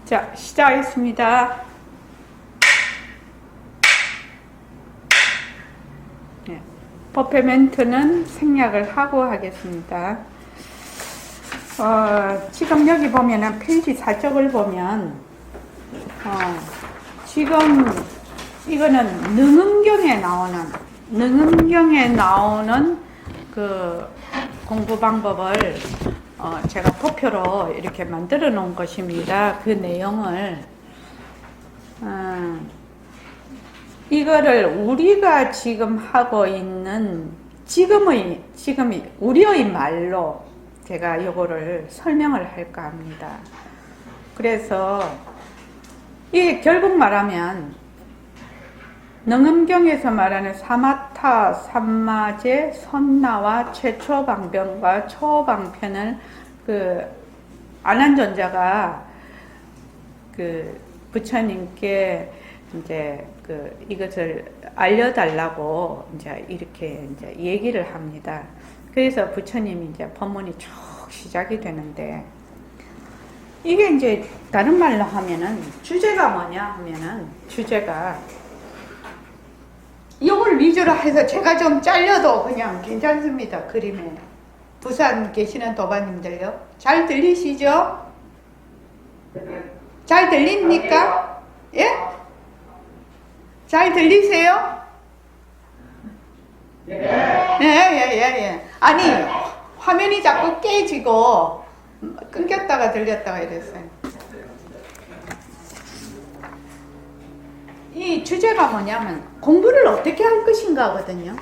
자, 시작하겠습니다. 네, 버페 멘트는 생략을 하고 하겠습니다. 지금 여기 보면은 페이지 4쪽을 보면 지금 이거는 능음경에 나오는 그 공부 방법을 제가 도표로 이렇게 만들어 놓은 것입니다. 그 내용을 이거를 우리가 지금 하고 있는 지금의 우리의 말로 제가 요거를 설명을 할까 합니다. 그래서 이게 결국 말하면 능음경에서 말하는 사마타, 삼마제, 선나와 최초방편과 초방편을 그 아난존자가 그 부처님께 이제 그 이것을 알려달라고 이제 이렇게 이제 얘기를 합니다. 그래서 부처님이 이제 법문이 쭉 시작이 되는데 이게 이제 다른 말로 하면은 주제가 뭐냐 하면은 주제가 이걸 위주로 해서 제가 좀 잘려도 그냥 괜찮습니다. 그림에. 부산 계시는 도반님들요. 잘 들리시죠? 잘 들립니까? 예? 잘 들리세요? 예. 아니, 화면이 자꾸 깨지고 끊겼다가 들렸다가 이랬어요. 이 주제가 뭐냐면 공부를 어떻게 할 것인가 하거든요.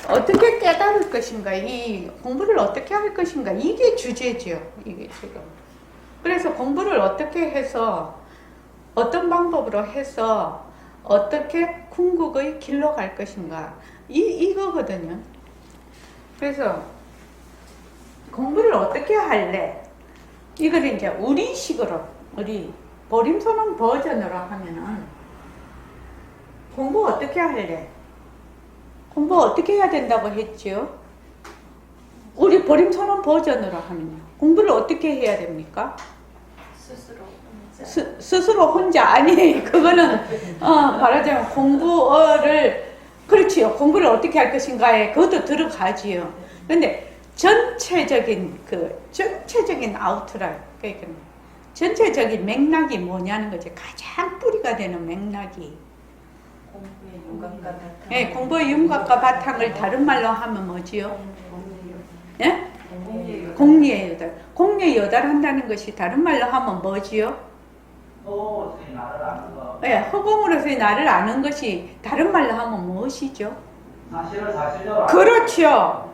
어떻게 깨달을 것인가, 이 공부를 어떻게 할 것인가, 이게 주제죠. 이게 지금. 그래서 공부를 어떻게 해서 어떤 방법으로 해서 어떻게 궁극의 길로 갈 것인가, 이거거든요. 그래서 공부를 어떻게 할래? 이걸 이제 우리식으로, 우리 보림선언 버전으로 하면은 공부 어떻게 할래? 공부 어떻게 해야 된다고 했죠? 우리 보림선언 버전으로 하면요. 공부를 어떻게 해야 됩니까? 스스로 혼자. 아니, 그거는 말하자면 공부를, 그렇지요. 공부를 어떻게 할 것인가에 그것도 들어가지요. 근데 전체적인 아우트라인, 그러니까 전체적인 맥락이 뭐냐는 거지. 가장 뿌리가 되는 맥락이. 공부의 윤곽과 바탕을 다른 말로 하면 뭐지요? 예? 공리의 여달. 공리의 여달 한다는 것이 다른 말로 하면 뭐지요? 예, 허공으로서의 나를 아는 것이 다른 말로 하면 무엇이죠? 사실을 사실대로. 그렇죠.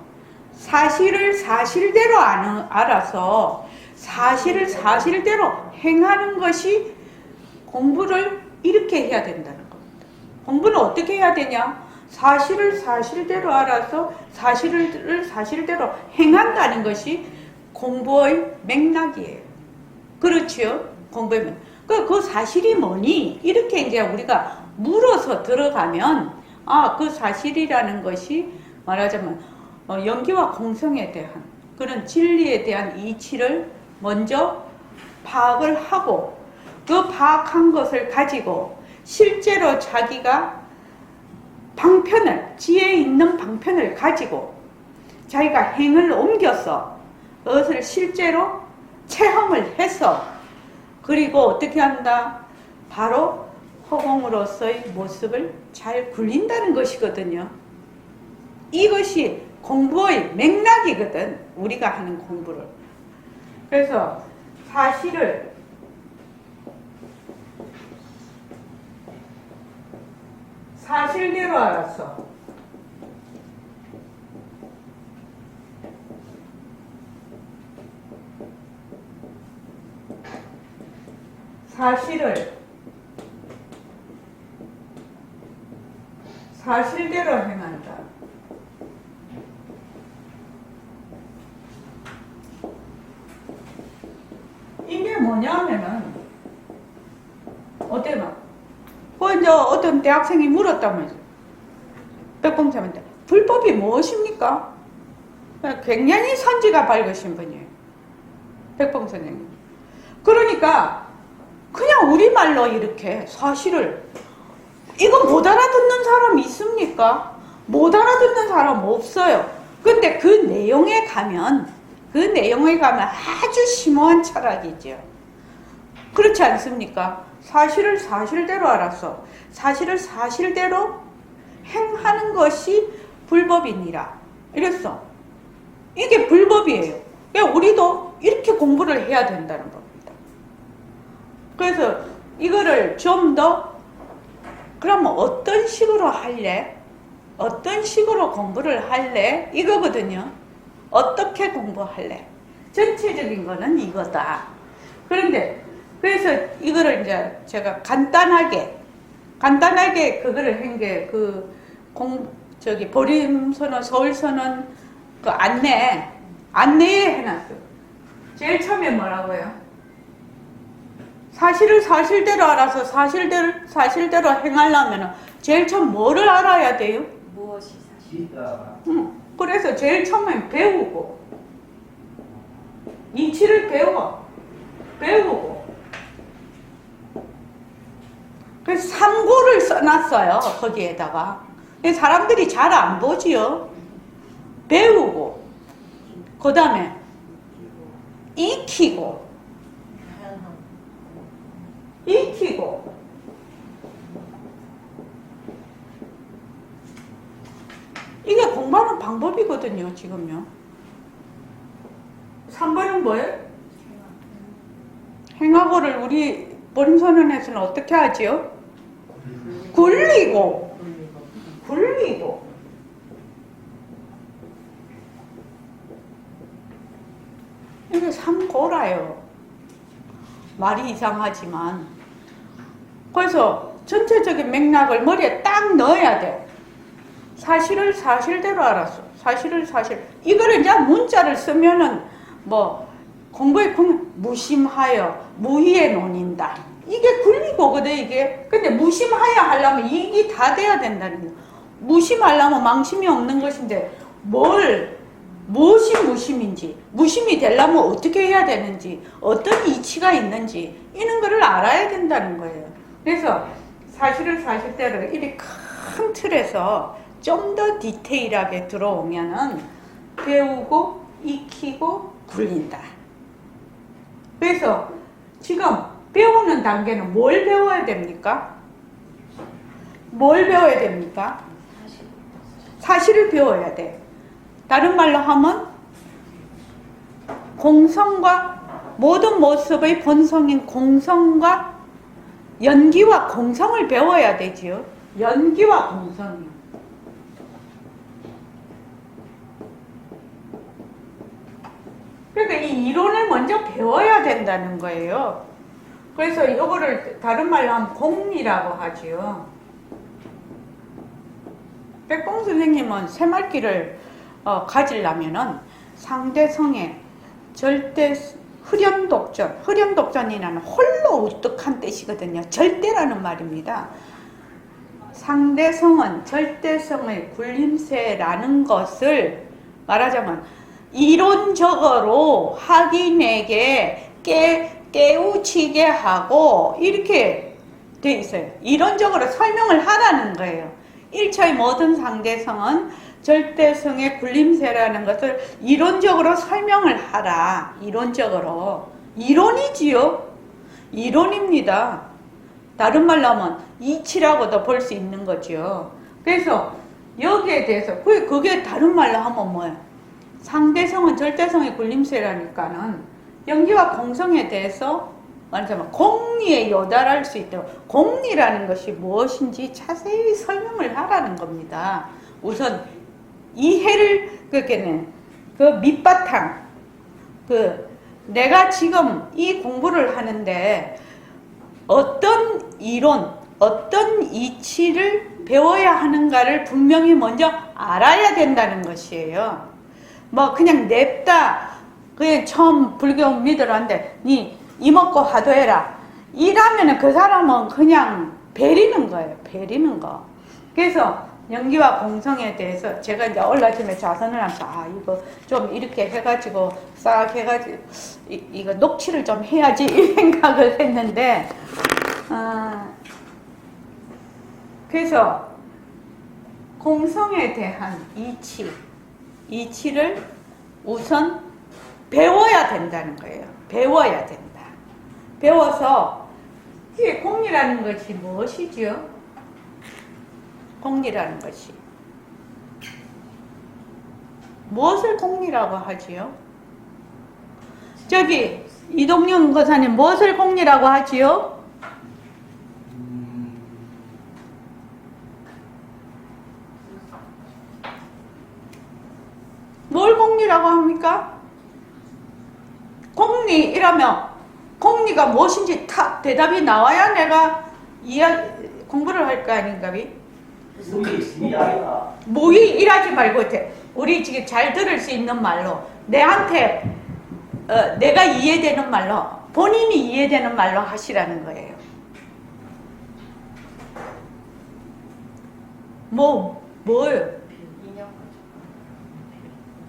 사실을 사실대로 알아서 사실을 사실대로 행하는 것이 공부를 이렇게 해야 된다는 겁니다. 공부는 어떻게 해야 되냐? 사실을 사실대로 알아서 사실을 사실대로 행한다는 것이 공부의 맥락이에요. 그렇죠? 공부의 맥락. 그 사실이 뭐니? 이렇게 이제 우리가 물어서 들어가면 그 사실이라는 것이 말하자면 연기와 공성에 대한 그런 진리에 대한 이치를 먼저 파악을 하고 그 파악한 것을 가지고 실제로 자기가 방편을, 지혜 있는 방편을 가지고 자기가 행을 옮겨서 그것을 실제로 체험을 해서 그리고 어떻게 한다? 바로 허공으로서의 모습을 잘 굴린다는 것이거든요. 이것이 공부의 맥락이거든. 우리가 하는 공부를. 그래서 사실을 사실대로 알아서 사실을 사실대로 행한다. 이게 뭐냐면은 어때요? 이제 어떤 대학생이 물었다면서 백봉사한테 불법이 무엇입니까? 굉장히 선지가 밝으신 분이에요. 백봉 선생님. 그러니까 그냥 우리말로 이렇게 사실을 이거 못 알아듣는 사람 있습니까? 못 알아듣는 사람 없어요. 근데 그 내용에 가면 아주 심오한 철학이죠. 그렇지 않습니까? 사실을 사실대로 알았어. 사실을 사실대로 행하는 것이 불법이니라. 이랬어. 이게 불법이에요. 그러니까 우리도 이렇게 공부를 해야 된다는 겁니다. 그래서 이거를 좀 더 그러면 어떤 식으로 할래? 어떤 식으로 공부를 할래? 이거거든요. 어떻게 공부할래? 전체적인 거는 이거다. 그런데 그래서 이거를 이제 제가 간단하게 그거를 한 게 보림선언, 서울선언 그 안내에 해놨어요. 제일 처음에 뭐라고요? 사실을 사실대로 알아서 사실대로 행하려면 제일 처음 뭐를 알아야 돼요? 무엇이 사실? 그래서 제일 처음엔 배우고 이치를 배우고 그래서 삼고를 써놨어요. 거기에다가 사람들이 잘 안 보지요. 배우고 그 다음에 익히고 이게 공부하는 방법이거든요. 지금요. 3번은 뭐예요? 행하고를 우리 보림선언에서는 어떻게 하지요? 굴리고 이게 삼고라요. 말이 이상하지만 그래서 전체적인 맥락을 머리에 딱 넣어야 돼. 사실을 사실대로 알았어. 사실을 이거를 이제 문자를 쓰면은 뭐 공부에 무심하여 무의에 논인다. 이게 굴리고거든 이게. 근데 무심하여 하려면 이익이 다 돼야 된다는 거야. 무심하려면 망심이 없는 것인데 무엇이 무심인지, 무심이 되려면 어떻게 해야 되는지, 어떤 이치가 있는지 이런 거를 알아야 된다는 거예요. 그래서 사실을 사실대로 이렇게 큰 틀에서 좀 더 디테일하게 들어오면은 배우고 익히고 굴린다. 그래서 지금 배우는 단계는 뭘 배워야 됩니까? 뭘 배워야 됩니까? 사실을 배워야 돼. 다른 말로 하면 공성과 모든 모습의 본성인 공성과 연기와 공성을 배워야 되지요. 연기와 공성이요. 그러니까 이 이론을 먼저 배워야 된다는 거예요. 그래서 이거를 다른 말로 하면 공리라고 하지요. 백봉 선생님은 새말기를 가지려면은 상대성의 절대 흐렴독전이라는 홀로 우뚝한 뜻이거든요. 절대라는 말입니다. 상대성은 절대성의 굴림새라는 것을 말하자면 이론적으로 학인에게 깨우치게 하고 이렇게 돼 있어요. 이론적으로 설명을 하라는 거예요. 1차의 모든 상대성은 절대성의 굴림새라는 것을 이론적으로 설명을 하라. 이론적으로. 이론이지요. 이론입니다. 다른 말로 하면 이치라고도 볼 수 있는 거죠. 그래서 여기에 대해서 그게 다른 말로 하면 뭐예요? 상대성은 절대성의 굴림새라니까는 연기와 공성에 대해서 말하자면 공리에 요달할 수 있도록 공리라는 것이 무엇인지 자세히 설명을 하라는 겁니다. 우선 이해를 그 밑바탕 내가 지금 이 공부를 하는데 어떤 이론, 어떤 이치를 배워야 하는가를 분명히 먼저 알아야 된다는 것이에요. 뭐 그냥 냅다 그냥 처음 불교 믿으라는데 니 이먹고 화도해라 이라면은 그 사람은 그냥 베리는 거예요. 베리는 거. 그래서 연기와 공성에 대해서 제가 이제 올라침에 자선을 하면서 이거 좀 이렇게 해가지고 싹 해가지고 이거 녹취를 좀 해야지 이 생각을 했는데 그래서 공성에 대한 이치를 우선 배워야 된다는 거예요. 배워야 된다. 배워서 이게 공리라는 것이 무엇이죠? 공리라는 것이 무엇을 공리라고 하지요? 저기 이동윤 거사님 무엇을 공리라고 하지요? 뭘 공리라고 합니까? 공리이라면 공리가 무엇인지 탁 대답이 나와야 내가 공부를 할 거 아닌가 비? 무의 일하지 말고 우리 지금 잘 들을 수 있는 말로 내한테 내가 이해되는 말로 본인이 이해되는 말로 하시라는 거예요. 뭐요?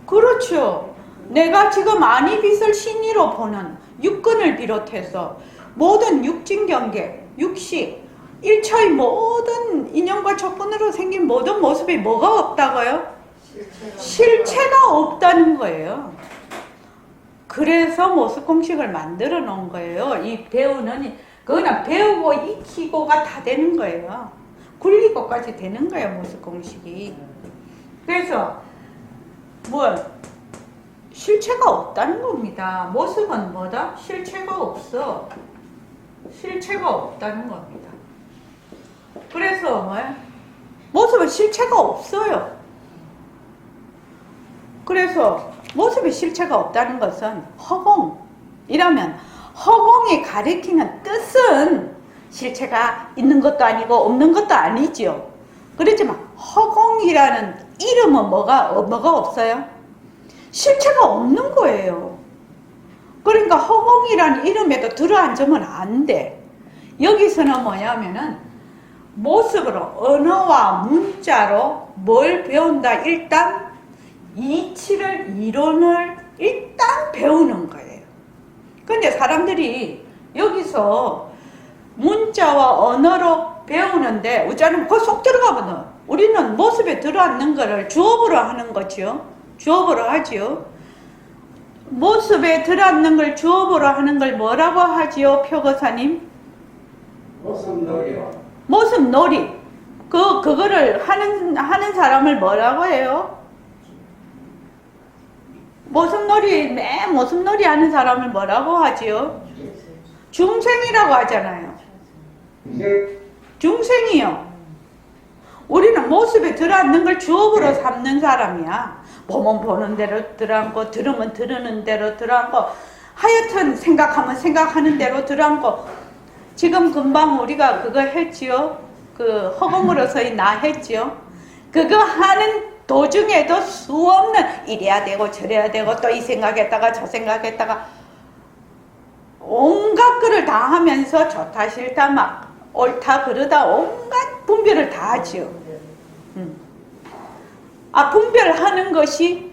그렇죠. 내가 지금 안이빛을 신의로 보는 육근을 비롯해서 모든 육진경계, 육식, 일처의 모든 인연과 조건으로 생긴 모든 모습이 뭐가 없다고요? 실체가 없다는 거예요. 그래서 모습 공식을 만들어 놓은 거예요. 이 배우는 그거는 배우고 익히고가 다 되는 거예요. 굴리고까지 되는 거예요, 모습 공식이. 그래서 실체가 없다는 겁니다. 모습은 뭐다? 실체가 없어. 실체가 없다는 겁니다. 그래서 모습은 실체가 없어요. 그래서 모습에 실체가 없다는 것은 허공이라면 허공이 가리키는 뜻은 실체가 있는 것도 아니고 없는 것도 아니죠. 그렇지만 허공이라는 이름은 뭐가 없어요? 실체가 없는 거예요. 그러니까 허공이라는 이름에도 들어앉으면 안 돼. 여기서는 뭐냐면은 모습으로 언어와 문자로 뭘 배운다? 일단 이치를 이론을 일단 배우는 거예요. 근데 사람들이 여기서 문자와 언어로 배우는데 우자는 그 속 들어가거든. 우리는 모습에 들어앉는 거를 주업으로 하는 거죠. 주업으로 하지요. 모습에 들어앉는 걸 주업으로 하는 걸 뭐라고 하지요, 표거사님? 모습놀이요. 모습놀이. 그거를 하는 사람을 뭐라고 해요? 모습놀이 하는 사람을 뭐라고 하지요? 중생이라고 하잖아요. 중생이요. 우리는 모습에 들어앉는 걸 주업으로 삼는 사람이야. 보면 보는 대로 들어앉고 들으면 들으는 대로 들어앉고 하여튼 생각하면 생각하는 대로 들어앉고 지금 금방 우리가 그거 했지요. 그 허공으로서의 나 했지요. 그거 하는 도중에도 수없는 이래야 되고 저래야 되고 또 이 생각했다가 저 생각했다가 온갖 거를 다 하면서 좋다 싫다 막 옳다 그르다 온갖 분별을 다 하지요. 분별하는 것이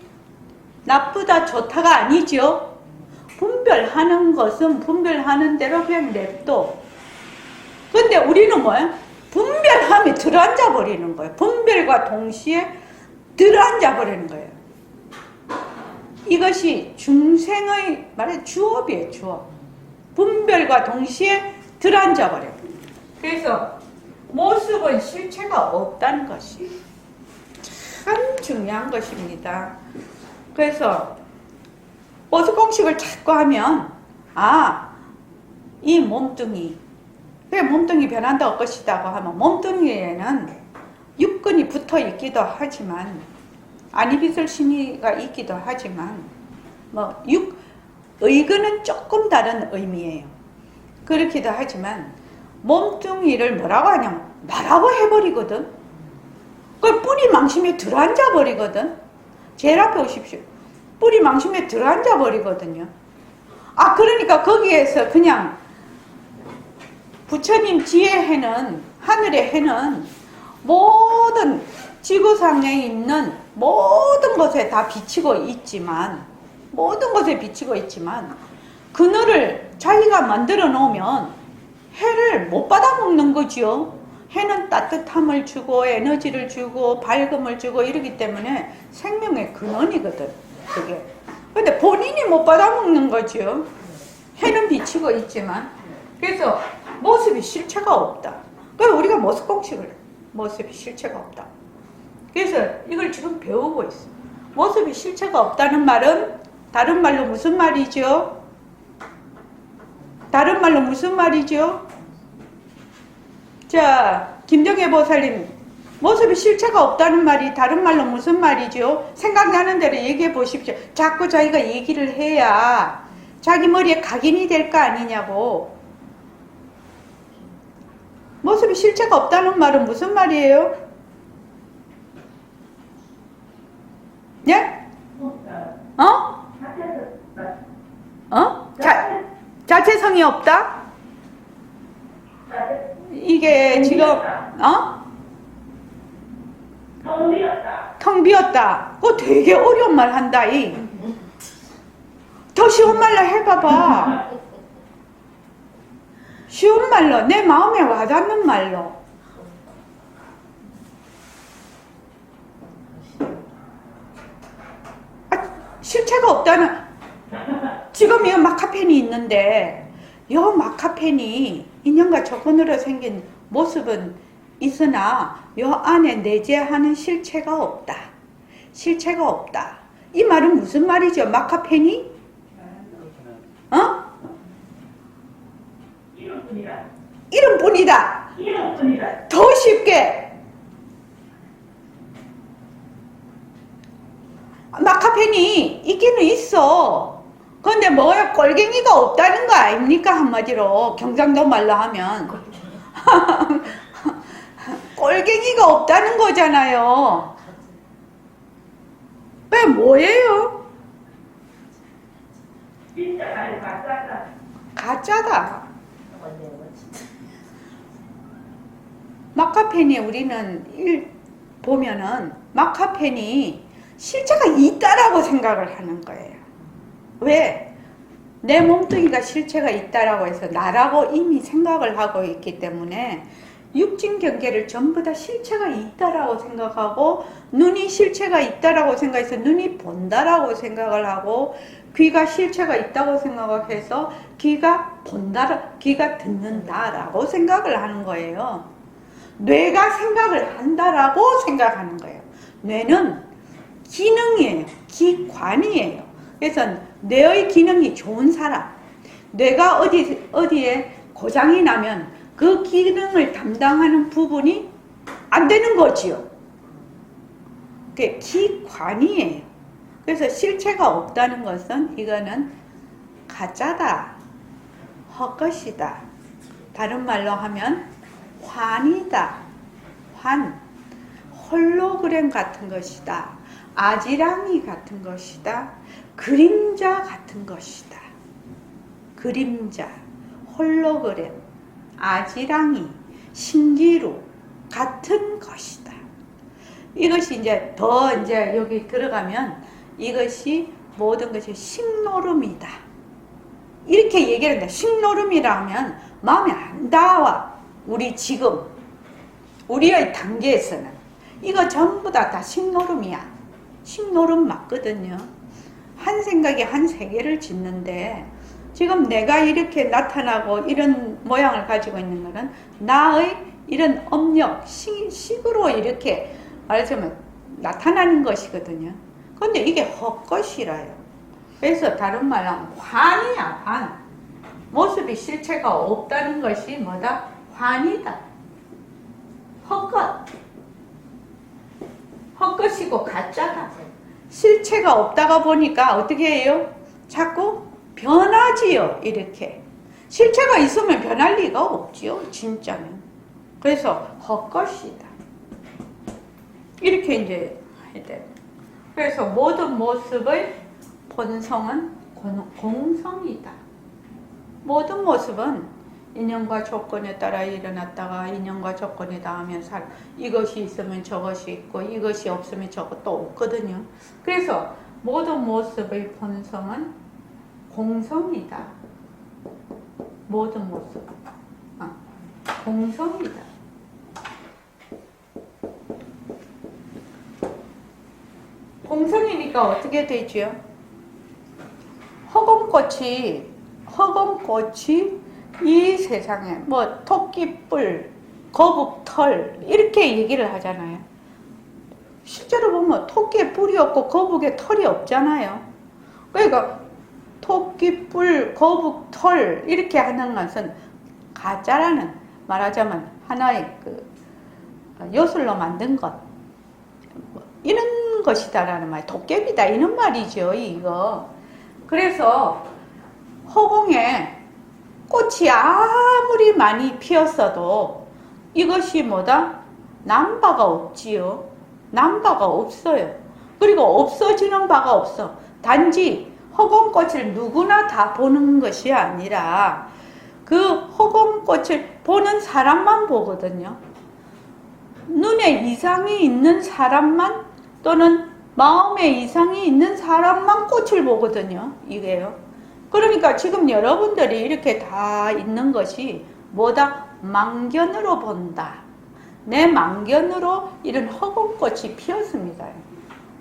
나쁘다 좋다가 아니죠. 분별하는 것은 분별하는 대로 그냥 냅둬. 근데 우리는 뭐야? 분별함이 들어앉아 버리는 거예요. 분별과 동시에 들어앉아 버리는 거예요. 이것이 중생의 말해 주업이에요. 주업. 분별과 동시에 들어앉아 버려요. 그래서 모습은 실체가 없다는 것이 참 중요한 것입니다. 그래서 모습 공식을 찾고 하면 이 몸뚱이 왜 몸뚱이 변한다 것이다고 하면 몸뚱이에는 육근이 붙어 있기도 하지만 안이빛을 신의가 있기도 하지만 의근은 조금 다른 의미예요. 그렇기도 하지만 몸뚱이를 뭐라고 하냐면 말하고 해버리거든. 그 뿌리 망심에 들어앉아 버리거든. 제일 앞에 오십시오. 뿌리 망심에 들어앉아 버리거든요. 그러니까 거기에서 그냥 부처님 지혜해는 하늘의 해는 모든 지구상에 있는 모든 것에 다 비치고 있지만, 모든 것에 비치고 있지만, 그늘을 자기가 만들어 놓으면 해를 못 받아먹는 거지요. 해는 따뜻함을 주고 에너지를 주고 밝음을 주고 이러기 때문에 생명의 근원이거든, 그게. 근데 본인이 못 받아먹는 거지요. 해는 비치고 있지만. 그래서 모습이 실체가 없다. 그래서 우리가 모습 공식을 해. 모습이 실체가 없다. 그래서 이걸 지금 배우고 있어. 모습이 실체가 없다는 말은 다른 말로 무슨 말이죠? 다른 말로 무슨 말이죠? 자, 김정혜 보살님, 모습이 실체가 없다는 말이 다른 말로 무슨 말이죠? 생각나는 대로 얘기해 보십시오. 자꾸 자기가 얘기를 해야 자기 머리에 각인이 될 거 아니냐고. 모습이 실체가 없다는 말은 무슨 말이에요? 예? 어? 어? 자체성이 없다? 이게 지금 텅 비었다. 텅 비었다. 그거 되게 어려운 말 한다. 더 쉬운 말로 해봐봐. 쉬운 말로, 내 마음에 와닿는 말로. 실체가 없다는, 지금 이 마카펜이 있는데 이 마카펜이 인형과 조건으로 생긴 모습은 있으나 이 안에 내재하는 실체가 없다. 실체가 없다. 이 말은 무슨 말이죠? 마카펜이? 이름뿐이다. 이름뿐이다. 이름뿐이다. 더 쉽게 마카펜이 있기는 있어. 근데 뭐야, 꼴갱이가 없다는 거 아닙니까? 한마디로 경상도 말로 하면 꼴갱이가 없다는 거잖아요. 왜 뭐예요? 진짜가 아니고 가짜다. 가짜다. 마카펜이 우리는 보면은 마카펜이 실체가 있다라고 생각을 하는 거예요. 왜? 내 몸뚱이가 실체가 있다라고 해서 나라고 이미 생각을 하고 있기 때문에 육진 경계를 전부 다 실체가 있다라고 생각하고, 눈이 실체가 있다라고 생각해서 눈이 본다라고 생각을 하고, 귀가 실체가 있다고 생각해서 귀가 본다, 귀가 듣는다라고 생각을 하는 거예요. 뇌가 생각을 한다라고 생각하는 거예요. 뇌는 기능이에요. 기관이에요. 그래서 뇌의 기능이 좋은 사람, 뇌가 어디에 고장이 나면 그 기능을 담당하는 부분이 안 되는 거지요. 그게 기관이에요. 그래서 실체가 없다는 것은 이거는 가짜다, 헛것이다. 다른 말로 하면 환이다. 환, 홀로그램 같은 것이다. 아지랑이 같은 것이다. 그림자 같은 것이다. 그림자, 홀로그램, 아지랑이, 신기루 같은 것이다. 이것이 이제 더 이제 여기 들어가면 이것이 모든 것이 식노름이다. 이렇게 얘기를 한다. 식노름이라 하면 마음에 안 닿아. 우리 지금 우리의 단계에서는 이거 전부 다 식노름이야. 식노름 맞거든요. 한 생각에 한 세계를 짓는데 지금 내가 이렇게 나타나고 이런 모양을 가지고 있는 것은 나의 이런 업력, 식으로 이렇게 말하자면 나타나는 것이거든요. 근데 이게 헛것이라요. 그래서 다른 말로 하면 환이야, 환. 모습이 실체가 없다는 것이 뭐다? 환이다. 헛것. 헛것이고 가짜다. 실체가 없다가 보니까 어떻게 해요? 자꾸 변하지요, 이렇게. 실체가 있으면 변할 리가 없지요, 진짜는. 그래서 헛것이다. 이렇게 이제 해야 돼요. 그래서 모든 모습의 본성은 공성이다. 모든 모습은 인연과 조건에 따라 일어났다가 인연과 조건이 닿으면 이것이 있으면 저것이 있고 이것이 없으면 저것도 없거든요. 그래서 모든 모습의 본성은 공성이다. 모든 모습 공성이다. 공성이니까 어떻게 되죠? 허공꽃이 이 세상에 뭐 토끼뿔, 거북털 이렇게 얘기를 하잖아요. 실제로 보면 토끼에 뿔이 없고 거북에 털이 없잖아요. 그러니까 토끼뿔, 거북털 이렇게 하는 것은 가짜라는, 말하자면 하나의 그 요술로 만든 것, 이런 것이다라는 말, 도깨비다 이런 말이죠 이거. 그래서 허공에 꽃이 아무리 많이 피었어도 이것이 뭐다? 남바가 없지요. 남바가 없어요. 그리고 없어지는 바가 없어. 단지 허공꽃을 누구나 다 보는 것이 아니라 그 허공꽃을 보는 사람만 보거든요. 눈에 이상이 있는 사람만, 또는 마음에 이상이 있는 사람만 꽃을 보거든요. 이게요. 그러니까 지금 여러분들이 이렇게 다 있는 것이 뭐다? 망견으로 본다. 내 망견으로 이런 허공꽃이 피었습니다.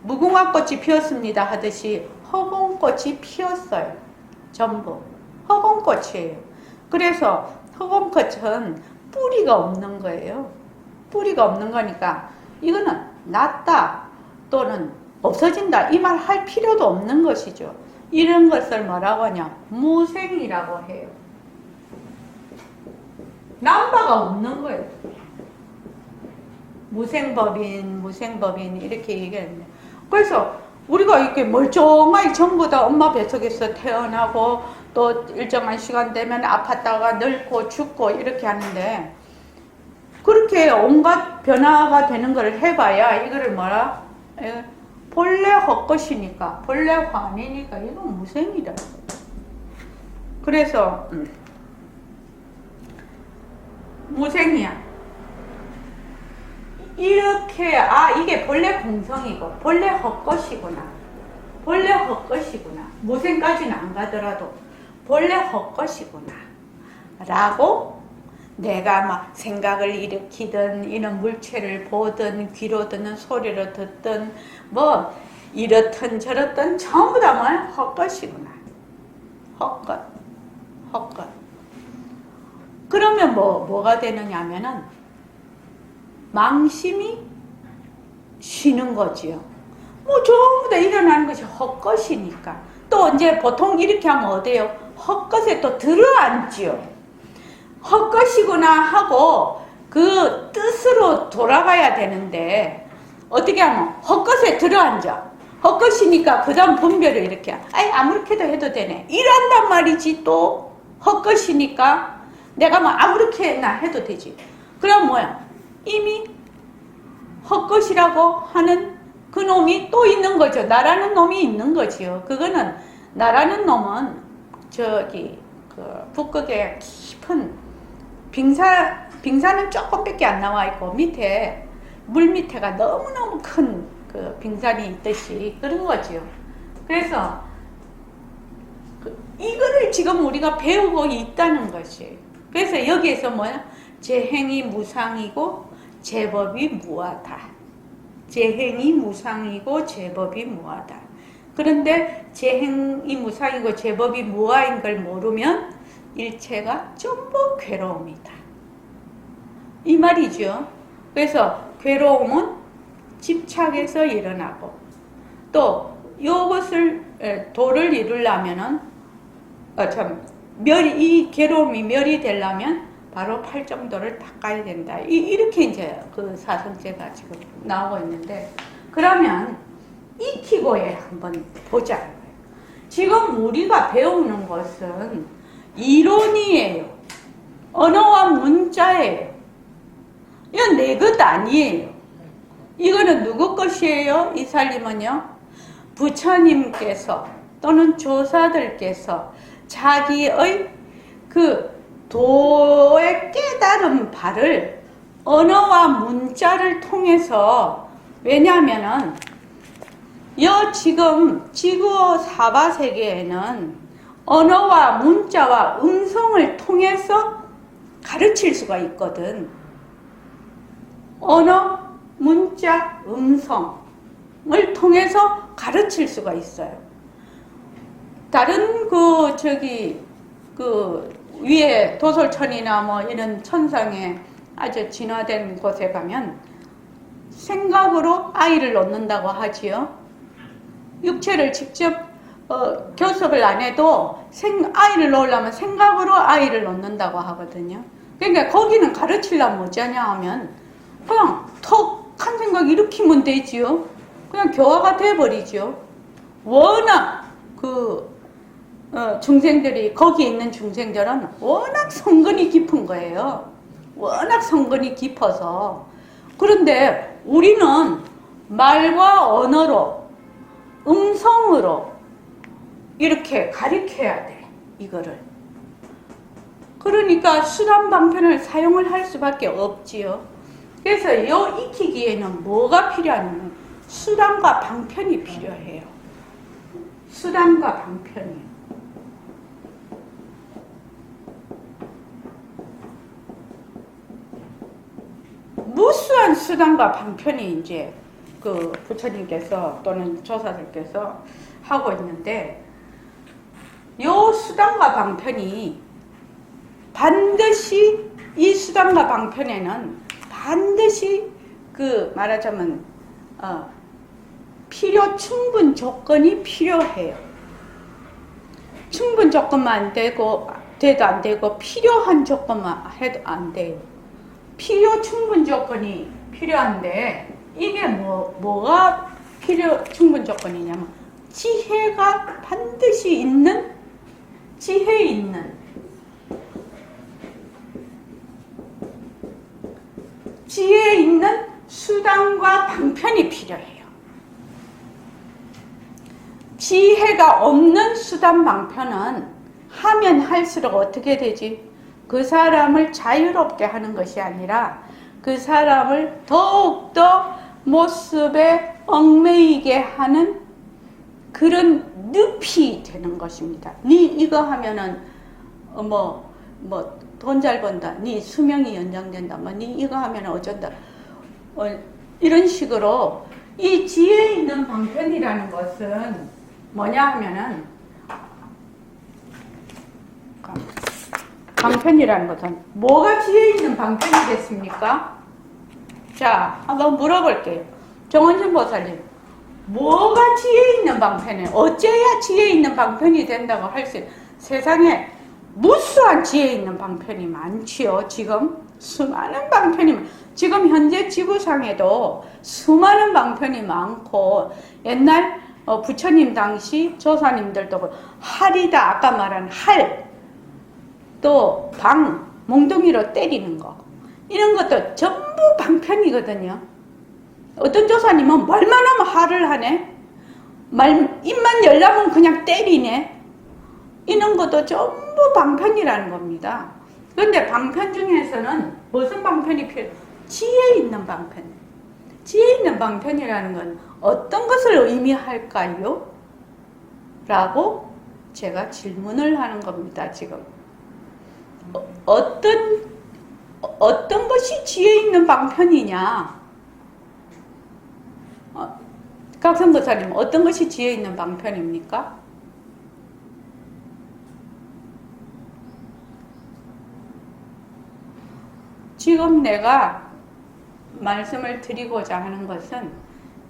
무궁화꽃이 피었습니다 하듯이 허공꽃이 피었어요. 전부 허공꽃이에요. 그래서 허공꽃은 뿌리가 없는 거예요. 뿌리가 없는 거니까 이거는 낫다 또는 없어진다 이 말 할 필요도 없는 것이죠. 이런 것을 뭐라고 하냐? 무생이라고 해요. 남바가 없는 거예요. 무생법인 이렇게 얘기하는데, 그래서 우리가 이렇게 멀쩡하게 전부 다 엄마 뱃속에서 태어나고 또 일정한 시간 되면 아팠다가 늙고 죽고 이렇게 하는데, 그렇게 온갖 변화가 되는 걸 해봐야 이거를 뭐라? 본래 헛것이니까, 본래 환이니까 이건 무생이다. 그래서 무생이야. 이렇게 이게 본래 공성이고 본래 헛것이구나. 본래 헛것이구나. 무생까지는 안 가더라도 본래 헛것이구나 라고 내가 막 생각을 일으키든 이런 물체를 보든 귀로 듣는 소리를 듣든 뭐 이렇든 저렇든 전부 다 뭐야? 헛것이구나. 헛것. 그러면 뭐가 되느냐 하면은 망심이 쉬는 거지요. 뭐 전부 다 일어나는 것이 헛것이니까. 또 이제 보통 이렇게 하면 어때요? 헛것에 또 들어앉지요. 헛것이구나 하고 그 뜻으로 돌아가야 되는데 어떻게 하면 헛것에 들어앉아. 헛것이니까 그 다음 분별을 이렇게 아무렇게도 해도 되네 이란단 말이지. 또 헛것이니까 내가 뭐 아무렇게나 해도 되지. 그럼 뭐야? 이미 헛것이라고 하는 그 놈이 또 있는 거죠. 나라는 놈이 있는 거지요. 그거는 나라는 놈은 저기 그 북극의 깊은 빙산은 조금밖에 안 나와 있고 밑에 물 밑에가 너무너무 큰 그 빙산이 있듯이 그런 거지요. 그래서 이거를 지금 우리가 배우고 있다는 것이. 그래서 여기에서 뭐야? 재행이 무상이고 제법이 무하다. 재행이 무상이고 제법이 무하다. 그런데 재행이 무상이고 제법이 무하인 걸 모르면 일체가 전부 괴로움이다. 이 말이죠. 그래서 괴로움은 집착에서 일어나고 또 이것을 도를 이루려면은 이 괴로움이 멸이 되려면 바로 팔정도를 닦아야 된다. 이렇게 이제 그 사성제가 지금 나오고 있는데, 그러면 익히고에 한번 보자. 지금 우리가 배우는 것은 이론이에요. 언어와 문자예요. 이건 내 것 아니에요. 이거는 누구 것이에요? 이 살림은요? 부처님께서 또는 조사들께서 자기의 그 도의 깨달은 바를 언어와 문자를 통해서, 왜냐하면은 지금 지구 사바 세계에는 언어와 문자와 음성을 통해서 가르칠 수가 있거든. 언어, 문자, 음성을 통해서 가르칠 수가 있어요. 다른 위에 도솔천이나 뭐 이런 천상에 아주 진화된 곳에 가면 생각으로 아이를 낳는다고 하지요. 육체를 직접 교섭을 안 해도 아이를 낳으려면 생각으로 아이를 낳는다고 하거든요. 그러니까 거기는 가르치려면 뭐하냐 하면 그냥 턱 한 생각 일으키면 되지요. 그냥 교화가 돼버리죠. 워낙 중생들이, 거기 있는 중생들은 워낙 성근이 깊은 거예요. 워낙 성근이 깊어서. 그런데 우리는 말과 언어로, 음성으로 이렇게 가리켜야 돼, 이거를. 그러니까 수단 방편을 사용을 할 수밖에 없지요. 그래서 익히기에는 뭐가 필요하냐면 수단과 방편이 필요해요. 수단과 방편이요. 무수한 수단과 방편이 이제 부처님께서 또는 조사들께서 하고 있는데, 요 수단과 방편이 반드시, 이 수단과 방편에는 반드시 말하자면 충분 조건이 필요해요. 충분 조건만 돼도 안 되고 필요한 조건만 해도 안 돼요. 충분 조건이 필요한데, 이게 뭐가 충분 조건이냐면 지혜가 반드시 있는, 지혜 있는 수단과 방편이 필요해요. 지혜가 없는 수단 방편은 하면 할수록 어떻게 되지? 그 사람을 자유롭게 하는 것이 아니라 그 사람을 더욱더 모습에 얽매이게 하는 그런 늪이 되는 것입니다. 니 이거 하면은 돈 잘 번다, 니 수명이 연장된다, 니 이거 하면 어쩐다, 이런 식으로 이 지혜 있는 방편이라는 것은 뭐냐 하면은, 방편이라는 것은 뭐가 지혜 있는 방편이겠습니까? 자, 한번 물어볼게요. 정원신 보살님, 뭐가 지혜 있는 방편이에요? 어째야 지혜 있는 방편이 된다고 할 수 있는, 세상에 무수한 지혜 있는 방편이 많지요. 지금 수많은 방편이, 지금 현재 지구상에도 수많은 방편이 많고, 옛날 부처님 당시 조사님들도 할이다, 아까 말한 할, 또 몽둥이로 때리는 거, 이런 것도 전부 방편이거든요. 어떤 조사님은 말만 하면 할을 하네, 입만 열려면 그냥 때리네, 이런 것도 전부 방편이라는 겁니다. 그런데 방편 중에서는 무슨 방편이 필요해요? 지혜 있는 방편. 지혜 있는 방편이라는 건 어떤 것을 의미할까요? 라고 제가 질문을 하는 겁니다, 지금. 어떤 것이 지혜 있는 방편이냐? 각성보살님, 어떤 것이 지혜 있는 방편입니까? 지금 내가 말씀을 드리고자 하는 것은,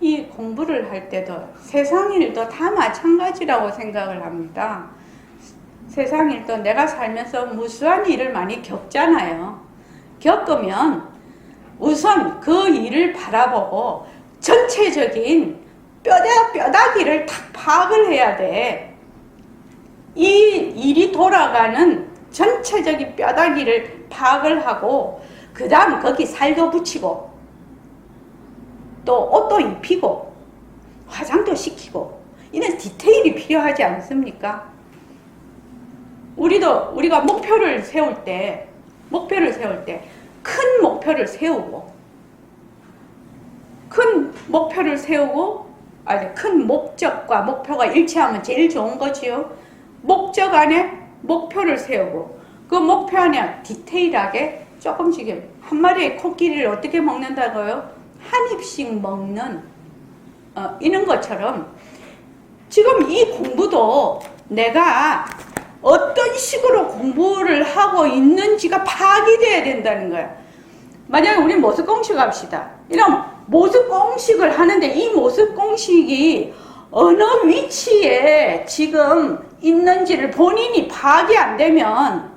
이 공부를 할 때도 세상 일도 다 마찬가지라고 생각을 합니다. 세상 일도 내가 살면서 무수한 일을 많이 겪잖아요. 겪으면 우선 그 일을 바라보고 전체적인 뼈다귀를 탁 파악을 해야 돼. 이 일이 돌아가는 전체적인 뼈다귀를 파악을 하고, 그 다음 거기 살도 붙이고, 또 옷도 입히고, 화장도 시키고, 이런 디테일이 필요하지 않습니까? 우리가 목표를 세울 때 큰 목표를 세우고 아니 큰 목적과 목표가 일치하면 제일 좋은 거지요. 목적 안에 목표를 세우고 그 목표 안에 디테일하게 조금씩 한 마리의 코끼리를 어떻게 먹는다고요? 한 입씩 먹는 이런 것처럼 지금 이 공부도 내가 어떤 식으로 공부를 하고 있는지가 파악이 돼야 된다는 거야. 만약에 우리 모습 공식 합시다. 이러면 모습 공식을 하는데 이 모습 공식이 어느 위치에 지금 있는지를 본인이 파악이 안 되면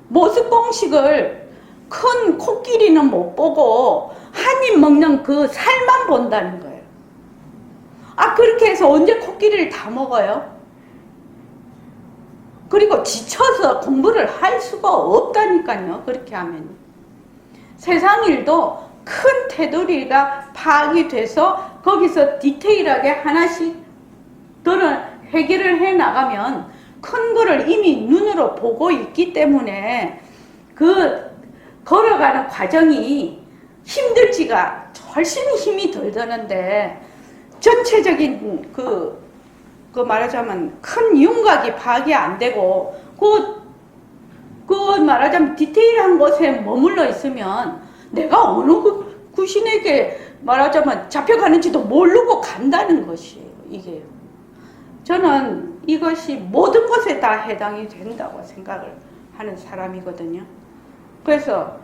모습 공식을 큰 코끼리는 못 보고 한 입 먹는 그 살만 본다는 거예요. 그렇게 해서 언제 코끼리를 다 먹어요? 그리고 지쳐서 공부를 할 수가 없다니까요. 그렇게 하면. 세상 일도 큰 테두리가 파악이 돼서 거기서 디테일하게 하나씩 해결을 해 나가면 큰 거를 이미 눈으로 보고 있기 때문에 그 걸어가는 과정이 힘들지가 훨씬 힘이 덜 드는데 전체적인 그 말하자면 큰 윤곽이 파악이 안 되고 그 말하자면 디테일한 곳에 머물러 있으면 내가 어느 구신에게 말하자면 잡혀가는지도 모르고 간다는 것이에요. 이게요. 저는 이것이 모든 것에 다 해당이 된다고 생각을 하는 사람이거든요. 그래서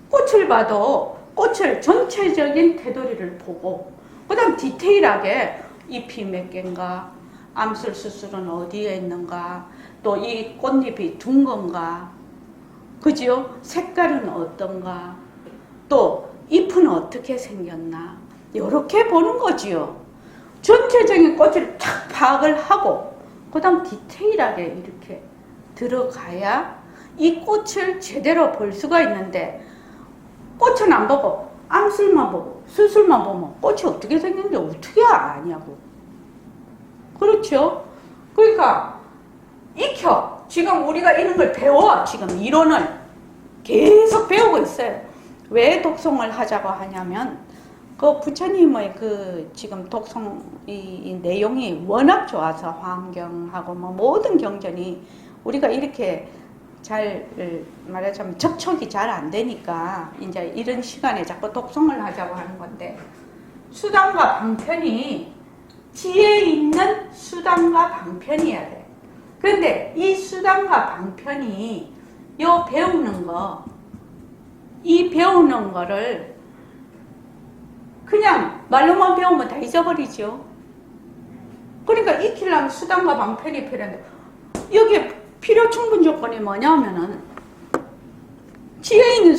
꽃을 봐도 꽃을 전체적인 테두리를 보고 그 다음 디테일하게 잎이 몇 개인가, 암술수술은 어디에 있는가, 또 이 꽃잎이 둔 건가, 그죠? 색깔은 어떤가, 또 잎은 어떻게 생겼나, 이렇게 보는 거지요. 전체적인 꽃을 탁 파악을 하고 그 다음 디테일하게 이렇게 들어가야 이 꽃을 제대로 볼 수가 있는데 꽃은 안 보고 암술만 보고 수술만 보면 꽃이 어떻게 생겼는지 어떻게 아냐고. 그렇죠? 그러니까 지금 우리가 이런 걸 배워. 지금 이론을 계속 배우고 있어요. 왜 독송을 하자고 하냐면 그 부처님의 지금 독송 이 내용이 워낙 좋아서 환경하고 뭐 모든 경전이 우리가 이렇게 잘 말하자면 접촉이 잘 안 되니까 이제 이런 시간에 자꾸 독송을 하자고 하는 건데, 수단과 방편이 지혜 있는 수단과 방편이어야 돼. 그런데 이 수단과 방편이 이 배우는 거를 그냥 말로만 배우면 다 잊어버리죠. 그러니까 익히려면 수단과 방편이 필요한데, 여기에 필요 충분 조건이 뭐냐면은 지혜 있는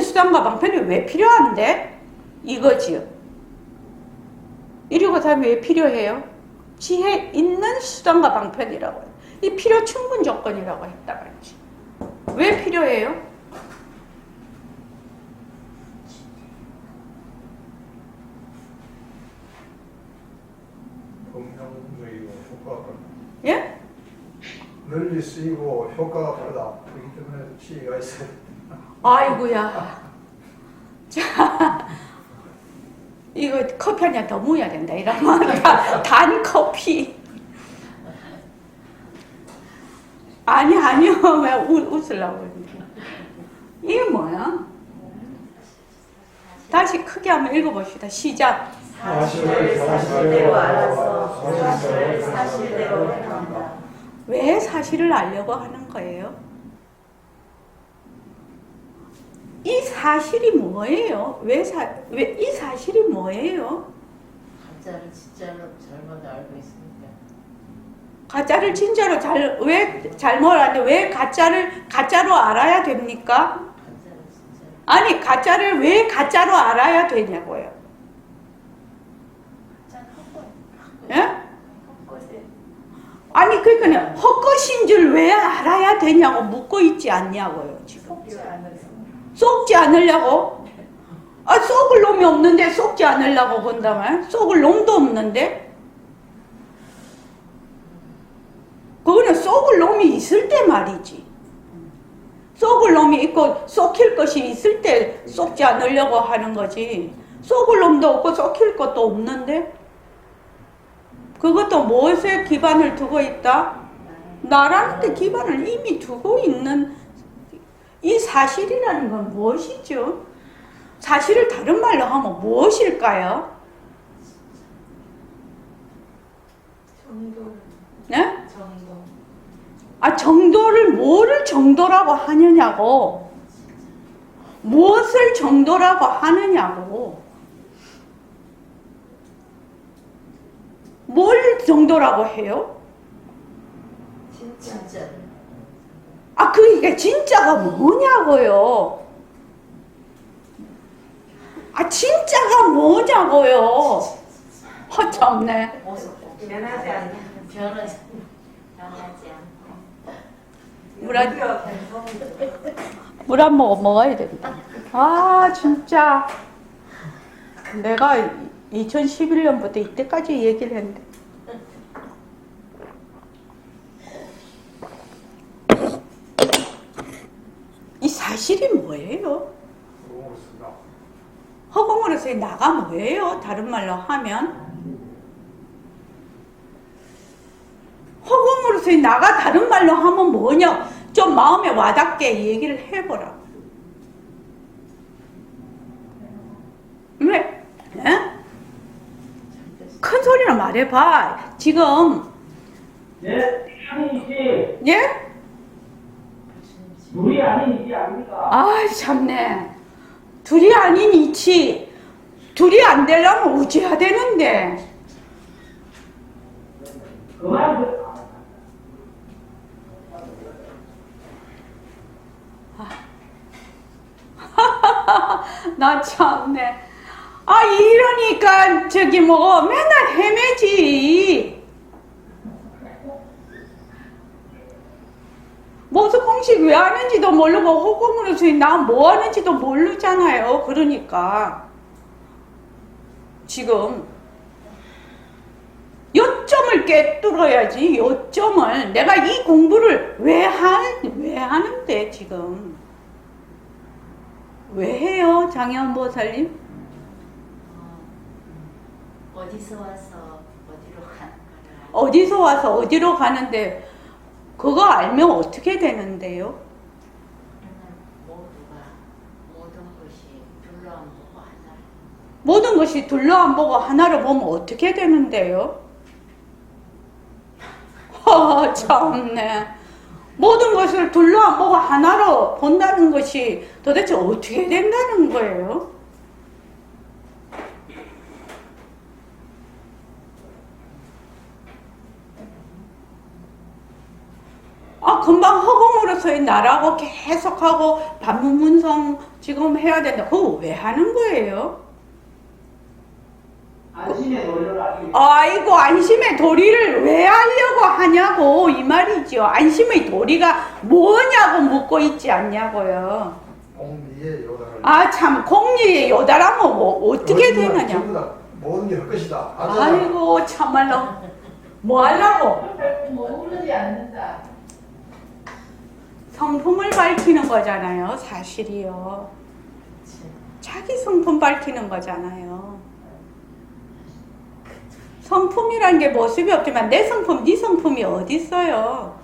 수단과 방편이 왜 필요한데? 이거지요. 이리고 다음에 왜 필요해요? 지혜 있는 수단과 방편이라고 해요. 이 필요 충분 조건이라고 했다 말이지. 왜 필요해요? 공평하고 효과가 크다. 예? 널리 쓰이고 효과가 크다. 그렇기 때문에 지혜가 있어요. 아이고야. 자, 이거 커피 한 잔 더 모여야 된다. 이러면 단 커피. 아니요. 왜 웃으려고 그러는데. 이게 뭐야? 다시 크게 한번 읽어봅시다. 시작. 사실을 사실대로 알아서 사실을 사실대로 행한다. 왜 사실을 알려고 하는 거예요? 이 사실이 뭐예요? 왜 이 사실이 뭐예요? 가짜를 진짜로 잘못 알고 있으니까. 가짜를 진짜로 왜 잘못 알았는데 왜 가짜로 알아야 됩니까? 가짜를 진짜로. 아니, 가짜를 왜 가짜로 알아야 되냐고요. 가짜 헛것. 예? 아니, 그러니까 헛것인 줄 왜 알아야 되냐고 묻고 있지 않냐고요, 지금. 속지 않아서. 속지 않으려고? 속을 놈이 없는데 속지 않으려고 본다면? 속을 놈도 없는데? 그거는 속을 놈이 있을 때 말이지. 속을 놈이 있고 속힐 것이 있을 때 속지 않으려고 하는 거지. 속을 놈도 없고 속힐 것도 없는데 그것도 무엇에 기반을 두고 있다? 나라는 데 기반을 이미 두고 있는 이 사실이라는 건 무엇이죠? 사실을 다른 말로 하면 무엇일까요? 정도. 네? 정도. 아, 정도를 뭐를 정도라고 하느냐고. 무엇을 정도라고 하느냐고. 뭘 정도라고 해요? 진짜. 아, 그게 진짜가 뭐냐고요. 아, 진짜가 뭐냐고요. 허참네. 변하지 않는 변하지 않고. 물 한 모금 먹어야 된다. 아, 진짜. 내가 2011년부터 이때까지 얘기를 했는데. 이 사실이 뭐예요? 허공으로서의 나가 뭐예요? 다른 말로 하면 허공으로서의 나가 다른 말로 하면 뭐냐? 좀 마음에 와닿게 얘기를 해보라. 왜? 네? 큰 소리로 말해봐. 지금 네, 아니지. 예? 우리 아니지 아닙니까? 아, 참네. 둘이 아닌 이치. 둘이 안 되려면 우지야 되는데. 그만 나 참네. 아, 이러니까 저기 뭐 맨날 헤매지. 모습 공식 왜 하는지도 모르고 호공으로서 나 뭐 하는지도 모르잖아요. 그러니까 지금 요점을 꿰뚫어야지. 요점을 내가 이 공부를 왜 하는데 지금 왜 해요, 장현보살님? 어디서 와서 어디로 가는 거를 어디서 와서 어디로 가는데 그거 알면 어떻게 되는데요? 모두가 모든 것이 둘러 안 보고 하나. 모든 것이 둘러 안 보고 하나로 보면 어떻게 되는데요? 참네. 모든 것을 둘러 안 보고 하나로 본다는 것이 도대체 어떻게 된다는 거예요? 아, 금방 허공으로서의 나라고 계속하고 반문문성 지금 해야 된다. 그거 왜 하는 거예요? 안심의 노래를 아주 아이고, 안심의 도리를 왜 하려고 하냐고 이 말이죠. 안심의 도리가 뭐냐고 묻고 있지 않냐고요. 공리의 요단을. 아, 참, 공리에 요달하면 뭐 어떻게 되느냐. 전부 다 모든 게 헛것이다. 아이고, 참말로 뭐 하려고? 머무르지 않는다. 성품을 밝히는 거잖아요, 사실이요. 자기 성품 밝히는 거잖아요. 성품이란 게 모습이 없지만 내 성품, 네 성품이 어디 있어요?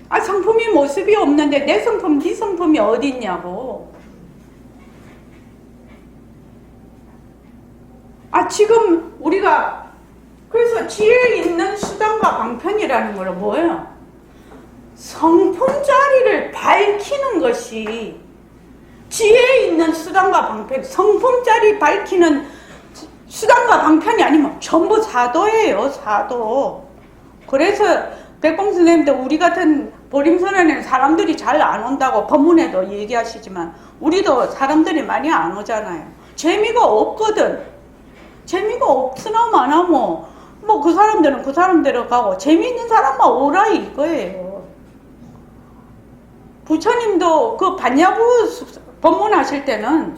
아, 성품이 모습이 없는데 내 성품, 네 성품이 어디 있냐고. 아, 지금 우리가 그래서 지혜 있는 수단과 방편이라는 건 뭐예요? 성품 자리를 밝히는 것이 지혜 있는 수단과 방편, 성품 자리 밝히는 수단과 방편이 아니면 전부 사도예요, 사도. 그래서 백봉 선생님도 우리 같은 보림선언에는 사람들이 잘 안 온다고 법문에도 얘기하시지만 우리도 사람들이 많이 안 오잖아요. 재미가 없거든. 재미가 없으나 마나 뭐 그 사람들은 그 사람대로 가고 재미있는 사람만 오라 이거예요. 부처님도 그 반야부 법문하실 때는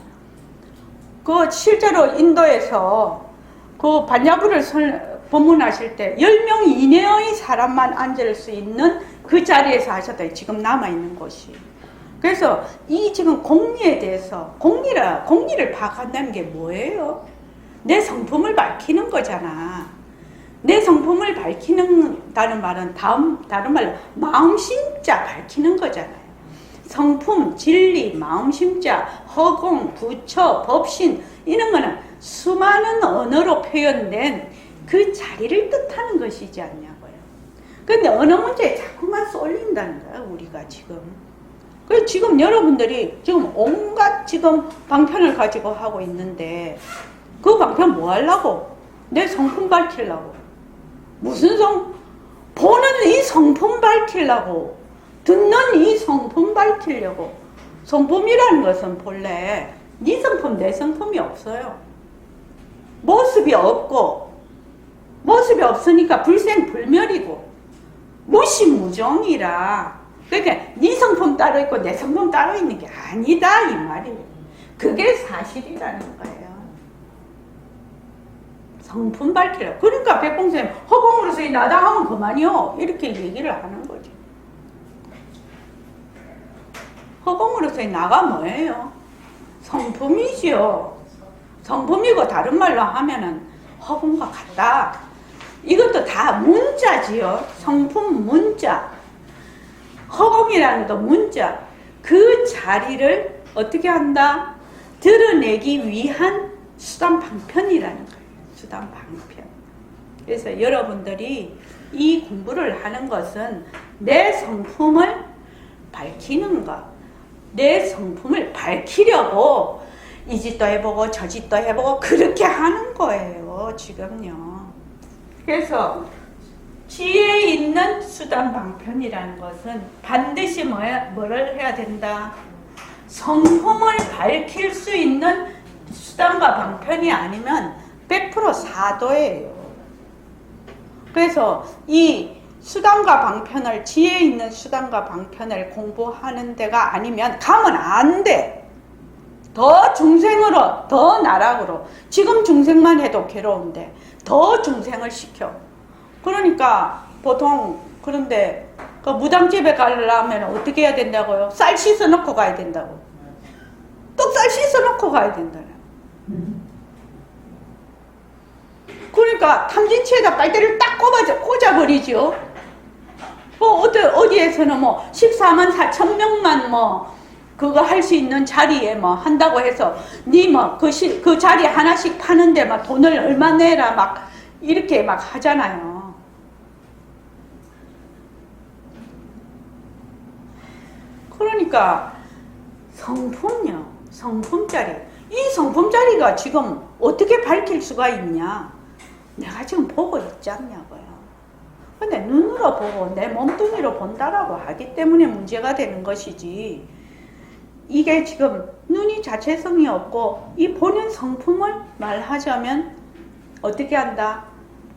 그 실제로 인도에서 그 반야부를 법문하실 때 10명 이내의 사람만 앉을 수 있는 그 자리에서 하셨다. 지금 남아있는 곳이. 그래서 이 지금 공리에 대해서 공리를 파악한다는 게 뭐예요? 내 성품을 밝히는 거잖아. 내 성품을 밝히는다는 말은 다른 말로 마음심자 밝히는 거잖아요. 성품, 진리, 마음심자, 허공, 부처, 법신 이런 거는 수많은 언어로 표현된 그 자리를 뜻하는 것이지 않냐고요. 근데 언어 문제에 자꾸만 쏠린다는 거야, 우리가 지금. 그래서 지금 여러분들이 지금 온갖 지금 방편을 가지고 하고 있는데 그 방편 뭐 하려고? 내 성품 밝히려고. 무슨 보는 이 성품 밝히려고. 듣는 이 성품 밝히려고. 성품이라는 것은 본래 네 성품, 내 성품이 없어요. 모습이 없고, 모습이 없으니까 불생불멸이고, 무시무종이라. 그러니까 네 성품 따로 있고 내 성품 따로 있는 게 아니다 이 말이에요. 그게 사실이라는 거예요. 성품 밝히려고. 그러니까 백봉선생님 허공으로서 나다 하면 그만이요 이렇게 얘기를 하는 거죠. 허공으로서의 나가 뭐예요? 성품이지요. 성품이고 다른 말로 하면은 허공과 같다. 이것도 다 문자지요. 성품 문자. 허공이라는 것도 문자. 그 자리를 어떻게 한다? 드러내기 위한 수단 방편이라는 거예요. 수단 방편. 그래서 여러분들이 이 공부를 하는 것은 내 성품을 밝히는 것. 내 성품을 밝히려고 이 짓도 해보고 저 짓도 해보고 그렇게 하는 거예요. 지금요. 그래서 지혜 있는 수단 방편이라는 것은 반드시 뭐를 해야 된다? 성품을 밝힐 수 있는 수단과 방편이 아니면 100% 사도예요. 그래서 이 수단과 방편을, 지혜 있는 수단과 방편을 공부하는 데가 아니면 가면 안 돼. 더 중생으로, 더 나락으로. 지금 중생만 해도 괴로운데 더 중생을 시켜. 그러니까 보통 그런데 그 무당집에 가려면 어떻게 해야 된다고요? 쌀 씻어 놓고 가야 된다고. 떡쌀 씻어 놓고 가야 된다요. 그러니까 탐진치에다 빨대를 딱 꽂아버리죠. 어디에서는 뭐 14만 4천 명만 뭐 그거 할 수 있는 자리에 뭐 한다고 해서 니 뭐 그 자리 하나씩 파는데 막 돈을 얼마 내라 막 이렇게 막 하잖아요. 그러니까 성품요. 성품자리. 이 성품자리가 지금 어떻게 밝힐 수가 있냐? 내가 지금 보고 있지 않냐고요. 근데 눈으로 보고 내 몸뚱이로 본다라고 하기 때문에 문제가 되는 것이지, 이게 지금 눈이 자체성이 없고 이 보는 성품을 말하자면 어떻게 한다?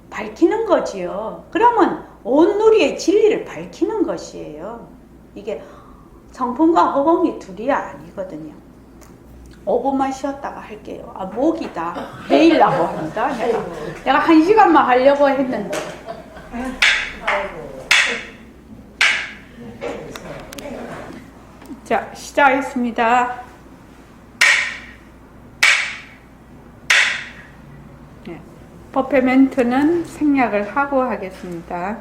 밝히는 거지요. 그러면 온 누리의 진리를 밝히는 것이에요. 이게 성품과 허공이 둘이 아니거든요. 5분만 쉬었다가 할게요. 아, 목이다. 내일라고 합니다. 내가 1시간만 하려고 했는데. 자, 시작하겠습니다. 네, 법회 멘트는 생략을 하고 하겠습니다.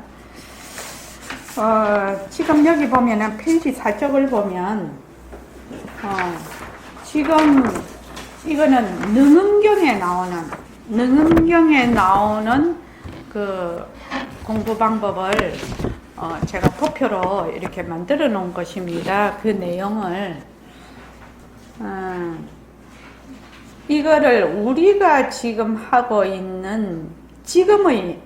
지금 여기 보면은 페이지 4쪽을 보면, 지금 이거는 능음경에 나오는 그 공부 방법을 제가 도표로 이렇게 만들어 놓은 것입니다. 그 내용을 이거를 우리가 지금 하고 있는 지금이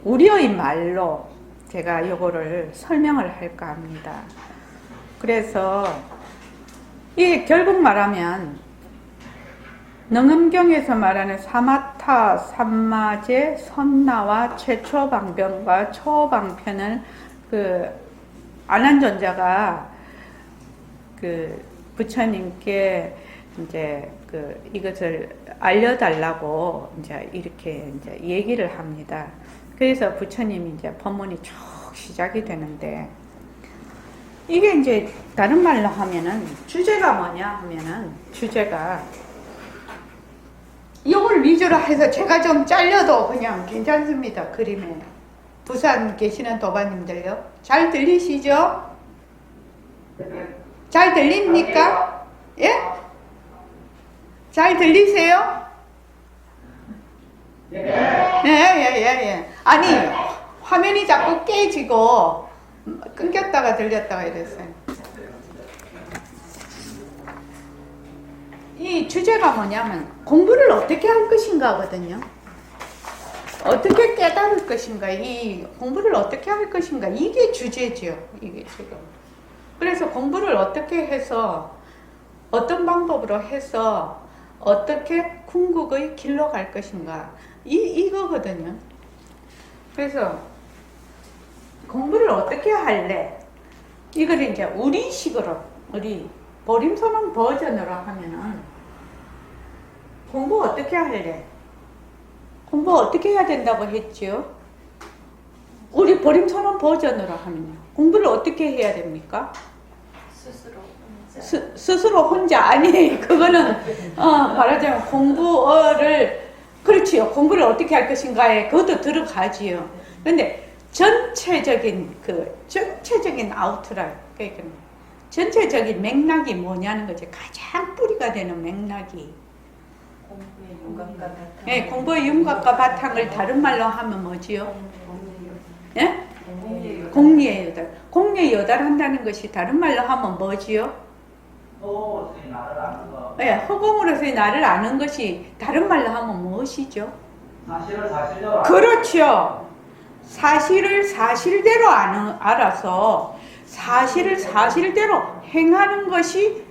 우리의 말로 제가 요거를 설명을 할까 합니다. 그래서 이게 결국 말하면 능음경에서 말하는 사마타, 삼마제, 선나와 최초방편과 초방편을 그 안한존자가 그 부처님께 이제 이것을 알려달라고 이제 이렇게 이제 얘기를 합니다. 그래서 부처님이 이제 법문이 쭉 시작이 되는데, 이게 이제 다른 말로 하면은 주제가 뭐냐 하면은, 주제가 이걸 위주로 해서 제가 좀 잘려도 그냥 괜찮습니다. 그림에. 부산 계시는 도반님들요, 잘 들리시죠? 잘 들립니까? 예? 잘 들리세요? 예. 아니, 화면이 자꾸 깨지고 끊겼다가 들렸다가 이랬어요. 이 주제가 뭐냐면 공부를 어떻게 할 것인가거든요. 어떻게 깨달을 것인가, 이 공부를 어떻게 할 것인가, 이게 주제죠. 이게 지금. 그래서 공부를 어떻게 해서, 어떤 방법으로 해서 어떻게 궁극의 길로 갈 것인가, 이거거든요. 그래서 공부를 어떻게 할래? 이걸 이제 우리식으로, 우리 보림선언 버전으로 하면은, 공부 어떻게 할래? 공부 어떻게 해야 된다고 했죠? 우리 보림선언 버전으로 하면요, 공부를 어떻게 해야 됩니까? 스스로 혼자. 아니, 그거는 말하자면 공부를, 그렇지요, 공부를 어떻게 할 것인가에 그것도 들어가지요. 근데 전체적인 아우트라인, 그러니까 전체적인 맥락이 뭐냐는 거지. 가장 뿌리가 되는 맥락이, 예, 공부의 윤곽과 바탕을 다른 말로 하면 뭐지요? 예? 공리의 여달. 공리의 여달 한다는 것이 다른 말로 하면 뭐지요? 나를 아는 거. 예, 허공으로서의 나를 아는 것이 다른 말로 하면 무엇이죠? 사실을 사실대로 그렇죠. 사실을 사실대로 알아서 사실을 사실대로 행하는 것이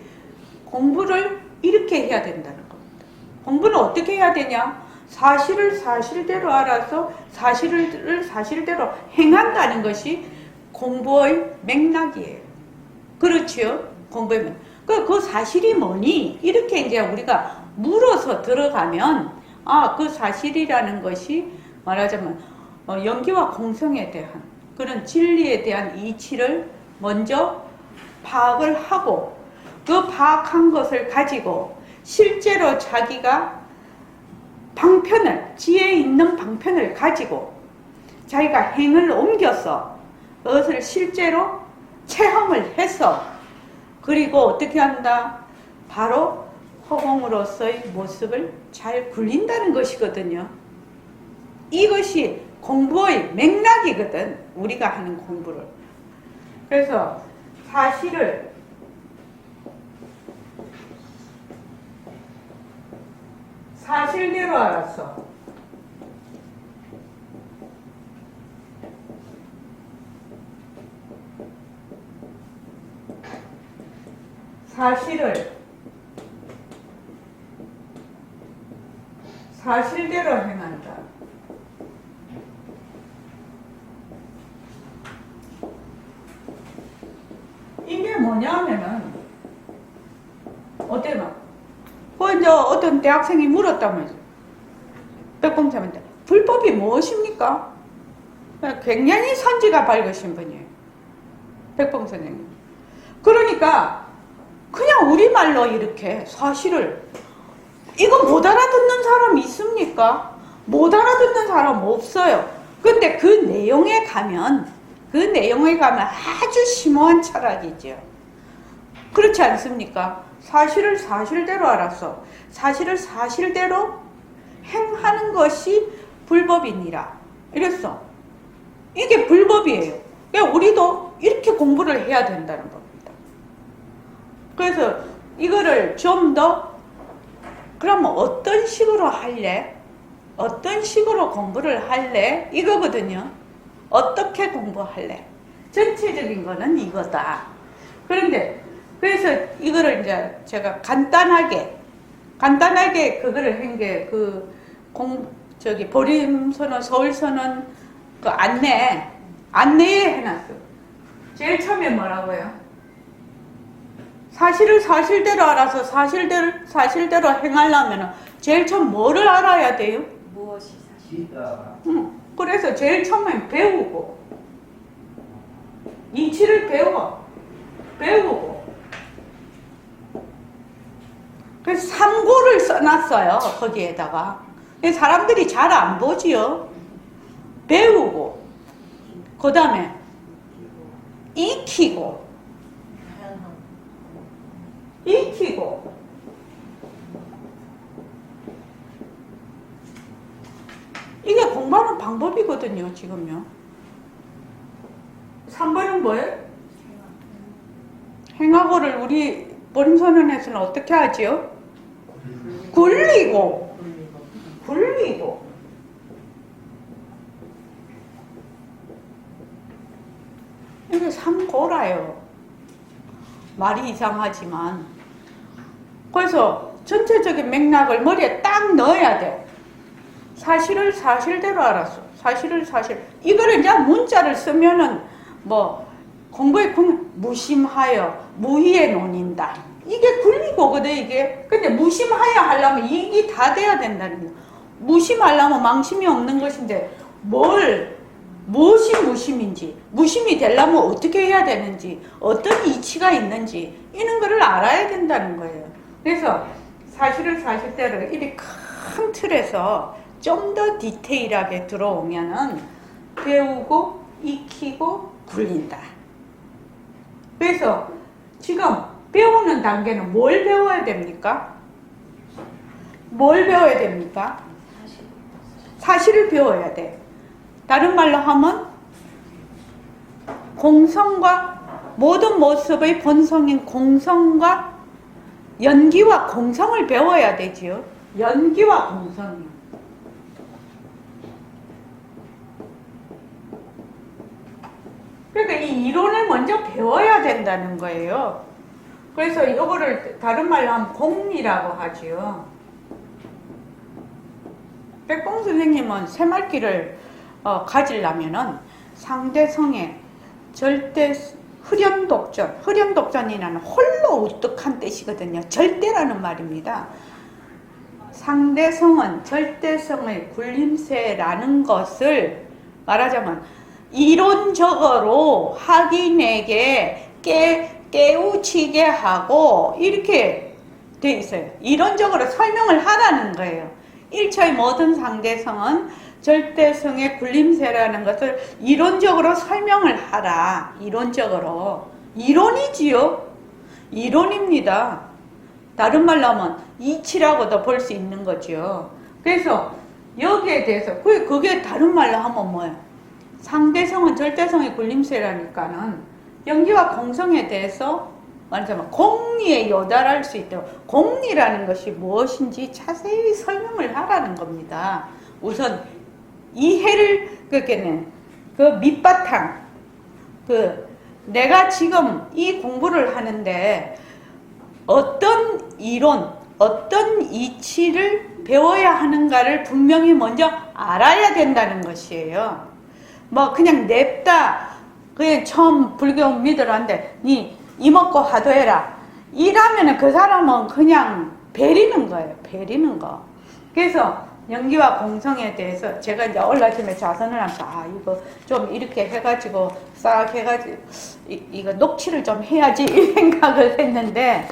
공부를 이렇게 해야 된다는 겁니다. 공부는 어떻게 해야 되냐? 사실을 사실대로 알아서 사실을 사실대로 행한다는 것이 공부의 맥락이에요. 그렇죠? 공부의 맥락. 그 사실이 뭐니? 이렇게 이제 우리가 물어서 들어가면, 그 사실이라는 것이 말하자면 연기와 공성에 대한 그런 진리에 대한 이치를 먼저 파악을 하고, 그 파악한 것을 가지고 실제로 자기가 방편을, 지혜 있는 방편을 가지고 자기가 행을 옮겨서 그것을 실제로 체험을 해서, 그리고 어떻게 한다? 바로 허공으로서의 모습을 잘 굴린다는 것이거든요. 이것이 공부의 맥락이거든, 우리가 하는 공부를. 그래서 사실을 사실대로 알아서 사실을 사실대로 행한다. 이게 뭐냐면은, 어때요? 이제 어떤 대학생이 물었다면서, 백봉사한테 불법이 무엇입니까? 굉장히 선지가 밝으신 분이에요, 백봉 선생님. 그러니까 그냥 우리말로 이렇게 사실을, 이거 못 알아듣는 사람 있습니까? 못 알아듣는 사람 없어요. 근데 그 내용에 가면 아주 심오한 철학이죠. 그렇지 않습니까? 사실을 사실대로 알아서 사실을 사실대로 행하는 것이 불법이니라, 이랬어. 이게 불법이에요. 그러니까 우리도 이렇게 공부를 해야 된다는 겁니다. 그래서 이거를 좀 더, 그러면 어떤 식으로 할래? 어떤 식으로 공부를 할래? 이거거든요. 어떻게 공부할래? 전체적인 거는 이거다. 그런데 그래서 이거를 이제 제가 간단하게 그거를 한 게, 보림선언, 서울선언 그 안내에 해놨어요. 제일 처음에 뭐라고요? 사실을 사실대로 알아서 사실대로 행하려면 제일 처음 뭐를 알아야 돼요? 무엇이 사실? 진짜 그래서 제일 처음엔 배우고 이치를 배우고 그래서 삼고를 써놨어요. 거기에다가 사람들이 잘 안 보지요. 배우고 그 다음에 익히고 이게 공부하는 방법이거든요. 지금요. 3번은 뭐예요? 행하고를 우리 보림선언에서는 어떻게 하지요? 굴리고 이게 삼고라요. 말이 이상하지만 그래서 전체적인 맥락을 머리에 딱 넣어야 돼. 사실을 사실대로 알았어. 사실을 사실. 이거를 이제 문자를 쓰면은 뭐 공부에 무심하여 무희에 논인다. 이게 굴리고거든 이게. 근데 무심하여 하려면 이익이 다 돼야 된다는 거. 무심하려면 망심이 없는 것인데 무엇이 무심인지, 무심이 되려면 어떻게 해야 되는지, 어떤 이치가 있는지 이런 거를 알아야 된다는 거예요. 그래서 사실을 사실대로 이렇게 큰 틀에서 좀 더 디테일하게 들어오면은 배우고 익히고 굴린다. 그래서 지금 배우는 단계는 뭘 배워야 됩니까? 뭘 배워야 됩니까? 사실을 배워야 돼. 다른 말로 하면 공성과 모든 모습의 본성인 공성과 연기와 공성을 배워야 되지요. 연기와 공성이요. 그러니까 이 이론을 먼저 배워야 된다는 거예요. 그래서 이거를 다른 말로 하면 공리라고 하지요. 백봉 선생님은 새말기를 가지려면은 상대성의 절대 흐련독전이라는 홀로 우뚝한 뜻이거든요. 절대라는 말입니다. 상대성은 절대성의 굴림새라는 것을 말하자면 이론적으로 학인에게 깨우치게 하고 이렇게 돼 있어요. 이론적으로 설명을 하라는 거예요. 1차의 모든 상대성은 절대성의 굴림새라는 것을 이론적으로 설명을 하라. 이론적으로. 이론이지요. 이론입니다. 다른 말로 하면 이치라고도 볼 수 있는 거죠. 그래서 여기에 대해서 그게 다른 말로 하면 뭐예요? 상대성은 절대성의 굴림새라니까는 연기와 공성에 대해서 말하자면 공리에 요달할 수 있도록 공리라는 것이 무엇인지 자세히 설명을 하라는 겁니다. 우선 이해를 그 밑바탕 내가 지금 이 공부를 하는데 어떤 이론, 어떤 이치를 배워야 하는가를 분명히 먼저 알아야 된다는 것이에요. 뭐 그냥 냅다 그냥 처음 불교 믿으라는데 니 이먹고 하도해라 이라면은 그 사람은 그냥 베리는 거예요. 베리는 거. 그래서 연기와 공성에 대해서 제가 이제 올라침에 자선을 하면서 이거 좀 이렇게 해가지고 싹 해가지고 이거 녹취를 좀 해야지 이 생각을 했는데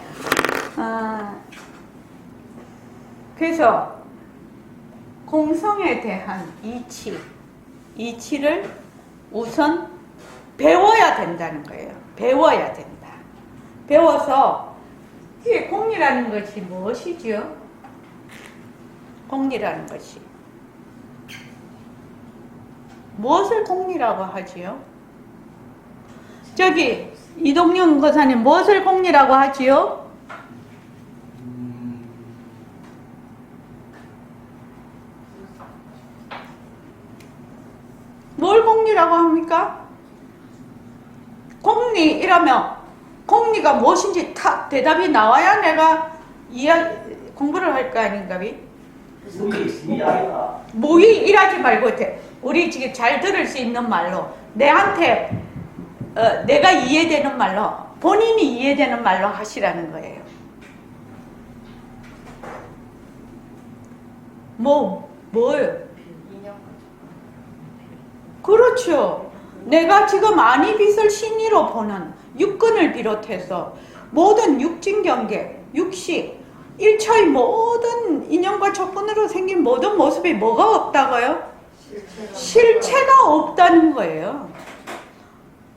그래서 공성에 대한 이치를 우선 배워야 된다는 거예요. 배워야 된다. 배워서 이게 공리라는 것이 무엇이지요? 공리라는 것이 무엇을 공리라고 하지요? 저기 이동윤 거사님 무엇을 공리라고 하지요? 뭘 공리라고 합니까? 공리이라면 공리가 무엇인지 탁 대답이 나와야 내가 공부를 할 거 아닌가? 우리 아이가 모의 일하지 말고 우리 지금 잘 들을 수 있는 말로 내한테 내가 이해되는 말로 본인이 이해되는 말로 하시라는 거예요. 뭐요? 인형 그렇죠. 내가 지금 안이빛을 신의로 보는 육근을 비롯해서 모든 육진경계, 육식, 일처의 모든 인연과 조건으로 생긴 모든 모습이 뭐가 없다고요? 실체가 없다는 거예요.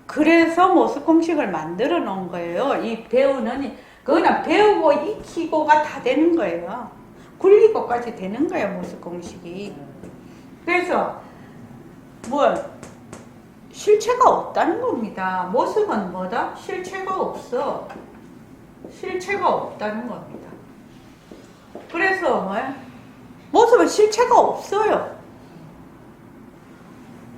그래서 모습 공식을 만들어 놓은 거예요. 이 배우는 그냥 배우고 익히고가 다 되는 거예요. 굴리고까지 되는 거예요, 모습 공식이. 그래서 실체가 없다는 겁니다. 모습은 뭐다? 실체가 없어. 실체가 없다는 겁니다. 그래서 모습은 실체가 없어요.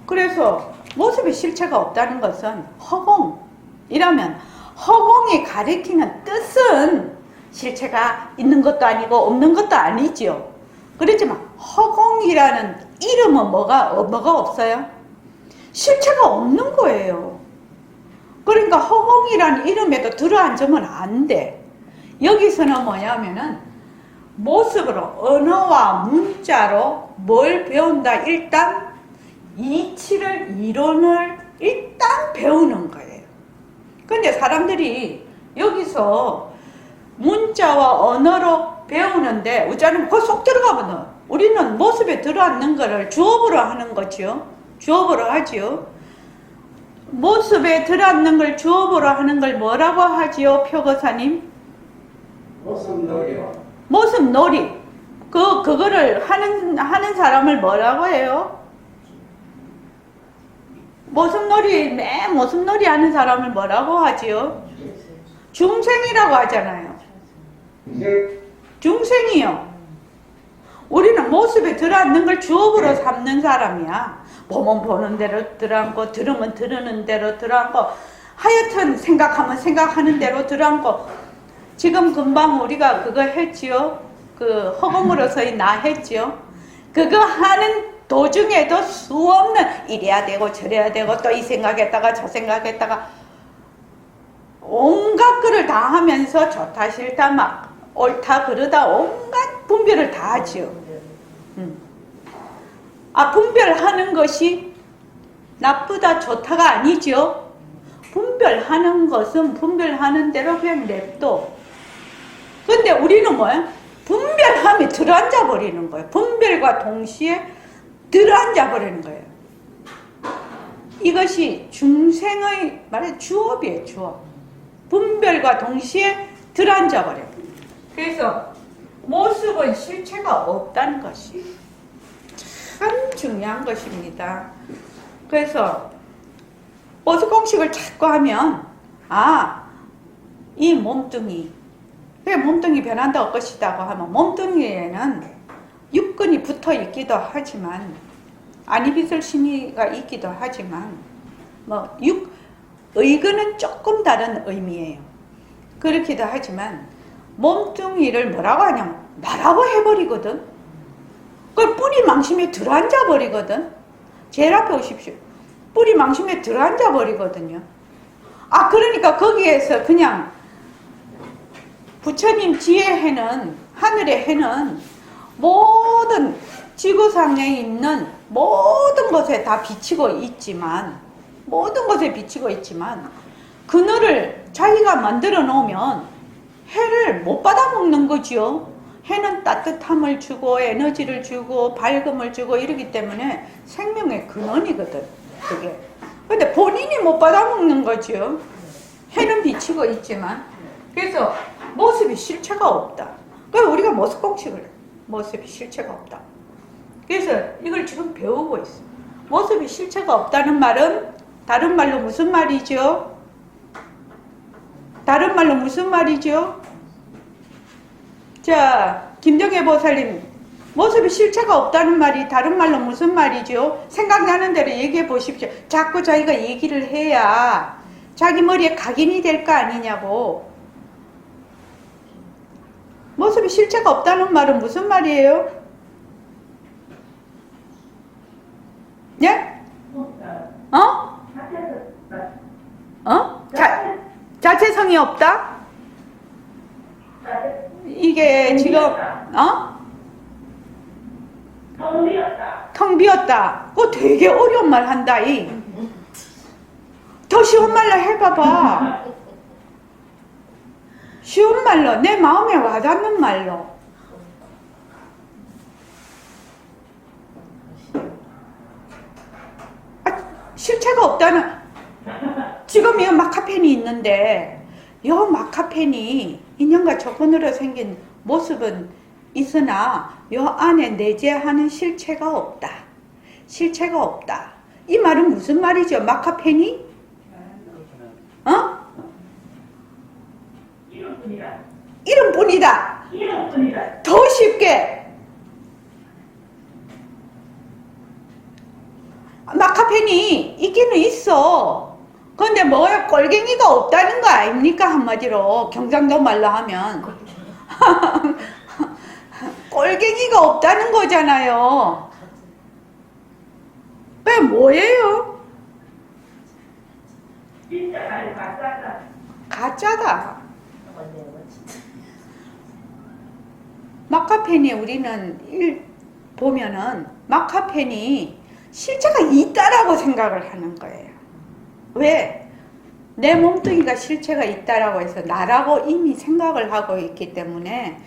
그래서 모습의 실체가 없다는 것은 허공이라면 허공이 가리키는 뜻은 실체가 있는 것도 아니고 없는 것도 아니지요. 그렇지만 허공이라는 이름은 뭐가 없어요? 실체가 없는 거예요. 그러니까 허공이라는 이름에도 들어앉으면 안 돼. 여기서는 뭐냐면은 모습으로 언어와 문자로 뭘 배운다? 일단 이치를 이론을 일단 배우는 거예요. 근데 사람들이 여기서 문자와 언어로 배우는데 우자는 그 속 들어가거든. 우리는 모습에 들어앉는 거를 주업으로 하는 거죠. 주업으로 하지요. 모습에 들어앉는 걸 주업으로 하는 걸 뭐라고 하지요, 표거사님? 모습놀이요. 모습놀이. 그거를 하는 사람을 뭐라고 해요? 모습놀이 하는 사람을 뭐라고 하지요? 중생이라고 하잖아요. 중생이요. 우리는 모습에 들어앉는 걸 주업으로 삼는 사람이야. 보면 보는 대로 들어앉고 들으면 들으는 대로 들어앉고 하여튼 생각하면 생각하는 대로 들어앉고 지금 금방 우리가 그거 했지요. 그 허공으로서의 나 했지요. 그거 하는 도중에도 수없는 이래야 되고 저래야 되고 또 이 생각했다가 저 생각했다가 온갖 거를 다 하면서 좋다 싫다 막 옳다 그르다 온갖 분별을 다 하지요. 분별하는 것이 나쁘다 좋다가 아니죠. 분별하는 것은 분별하는 대로 그냥 냅둬. 근데 우리는 뭐야? 분별함이 들어앉아 버리는 거예요. 분별과 동시에 들어앉아 버리는 거예요. 이것이 중생의 말해 주업이에요. 주업. 분별과 동시에 들어앉아 버려요. 그래서 모습은 실체가 없다는 것이 참 중요한 것입니다. 그래서 모습 공식을 자꾸 하면 이 몸뚱이 왜 몸뚱이 변한다 것이다고 하면 몸뚱이에는 육근이 붙어 있기도 하지만 안이빛을 신이가 있기도 하지만 의근은 조금 다른 의미예요. 그렇기도 하지만 몸뚱이를 뭐라고 하냐면 나라고 해버리거든. 그 뿌리 망심에 들어앉아 버리거든. 제일 앞에 오십시오. 뿌리 망심에 들어앉아 버리거든요. 그러니까 거기에서 그냥 부처님 지혜 해는 하늘의 해는 모든 지구상에 있는 모든 것에 다 비치고 있지만 그늘을 자기가 만들어 놓으면 해를 못 받아먹는 거지요. 해는 따뜻함을 주고 에너지를 주고 밝음을 주고 이러기 때문에 생명의 근원이거든. 그게. 근데 본인이 못 받아먹는 거지요. 해는 비치고 있지만. 그래서 모습이 실체가 없다. 그래서 우리가 모습 공식을 모습이 실체가 없다. 그래서 이걸 지금 배우고 있어. 모습이 실체가 없다는 말은 다른 말로 무슨 말이죠? 다른 말로 무슨 말이죠? 자, 김정혜 보살님, 모습이 실체가 없다는 말이 다른 말로 무슨 말이죠? 생각나는 대로 얘기해 보십시오. 자꾸 자기가 얘기를 해야 자기 머리에 각인이 될 거 아니냐고. 모습이 실체가 없다는 말은 무슨 말이에요? 예? 어? 자체성이 없다? 이게 지금 텅 비었다. 텅 비었다. 그거 되게 어려운 말 한다. 더 쉬운 말로 해봐봐. 쉬운 말로, 내 마음에 와닿는 말로. 실체가 없다는, 지금 이 마카펜이 있는데 이 마카펜이 인형과 조건으로 생긴 모습은 있으나 이 안에 내재하는 실체가 없다. 실체가 없다. 이 말은 무슨 말이죠? 마카펜이? 이름뿐이다. 이름뿐이다. 이름뿐이다. 더 쉽게 마카펜이 있기는 있어. 근데 뭐야, 꼴갱이가 없다는 거 아닙니까? 한마디로 경상도 말로 하면 꼴갱이가 없다는 거잖아요. 왜 뭐예요? 진짜 가짜다. 가짜다. 맞네요, 진짜. 마카펜이 우리는 보면은 마카펜이 실체가 있다라고 생각을 하는 거예요. 왜? 내 몸뚱이가 실체가 있다라고 해서 나라고 이미 생각을 하고 있기 때문에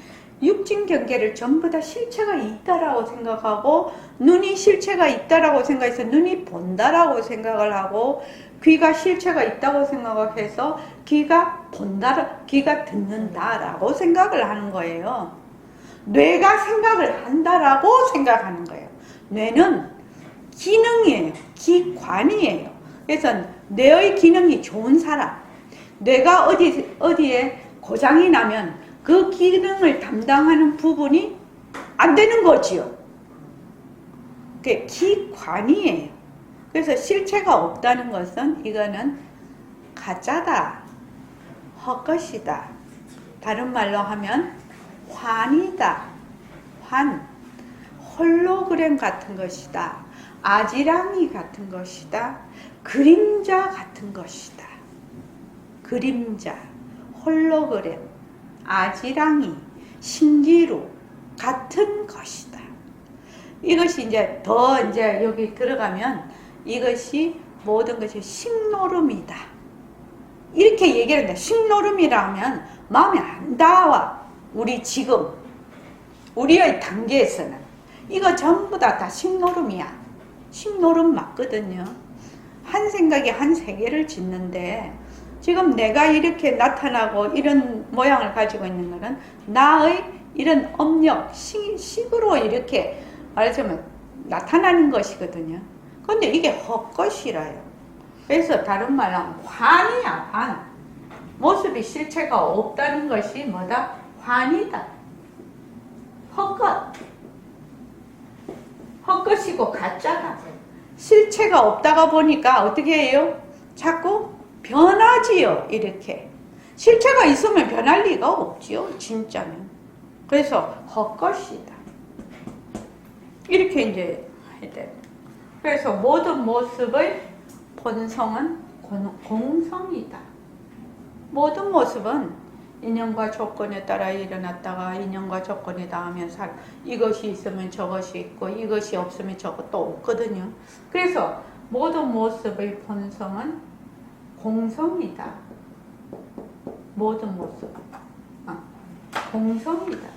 육진 경계를 전부 다 실체가 있다라고 생각하고, 눈이 실체가 있다라고 생각해서 눈이 본다라고 생각을 하고, 귀가 실체가 있다고 생각해서 귀가 본다, 귀가 듣는다라고 생각을 하는 거예요. 뇌가 생각을 한다라고 생각하는 거예요. 뇌는 기능이에요. 기관이에요. 그래서 뇌의 기능이 좋은 사람, 뇌가 어디에 고장이 나면 그 기능을 담당하는 부분이 안 되는 거지요. 그게 기관이에요. 그래서 실체가 없다는 것은 이거는 가짜다, 헛것이다. 다른 말로 하면 환이다. 환, 홀로그램 같은 것이다. 아지랑이 같은 것이다. 그림자 같은 것이다. 그림자, 홀로그램, 아지랑이, 신기루 같은 것이다. 이것이 이제 더 이제 여기 들어가면 이것이 모든 것이 식노름이다. 이렇게 얘기를 한다. 식노름이라 하면 마음에 안 닿아. 우리 지금 우리의 단계에서는 이거 전부 다 식노름이야. 식노름 맞거든요. 한 생각에 한 세계를 짓는데 지금 내가 이렇게 나타나고 이런 모양을 가지고 있는 것은 나의 이런 업력, 식으로 이렇게 말하자면 나타나는 것이거든요. 근데 이게 헛것이라요. 그래서 다른 말로 하면 환이야, 환. 모습이 실체가 없다는 것이 뭐다? 환이다. 헛것. 헛것이고 가짜다. 실체가 없다가 보니까 어떻게 해요? 자꾸 변하지요, 이렇게. 실체가 있으면 변할 리가 없지요, 진짜는. 그래서 헛것이다. 이렇게 이제 해야 돼요. 그래서 모든 모습의 본성은 공성이다. 모든 모습은 인연과 조건에 따라 일어났다가 인연과 조건이 닿으면 이것이 있으면 저것이 있고 이것이 없으면 저것도 없거든요. 그래서 모든 모습의 본성은 공성이다. 모든 모습 공성이다.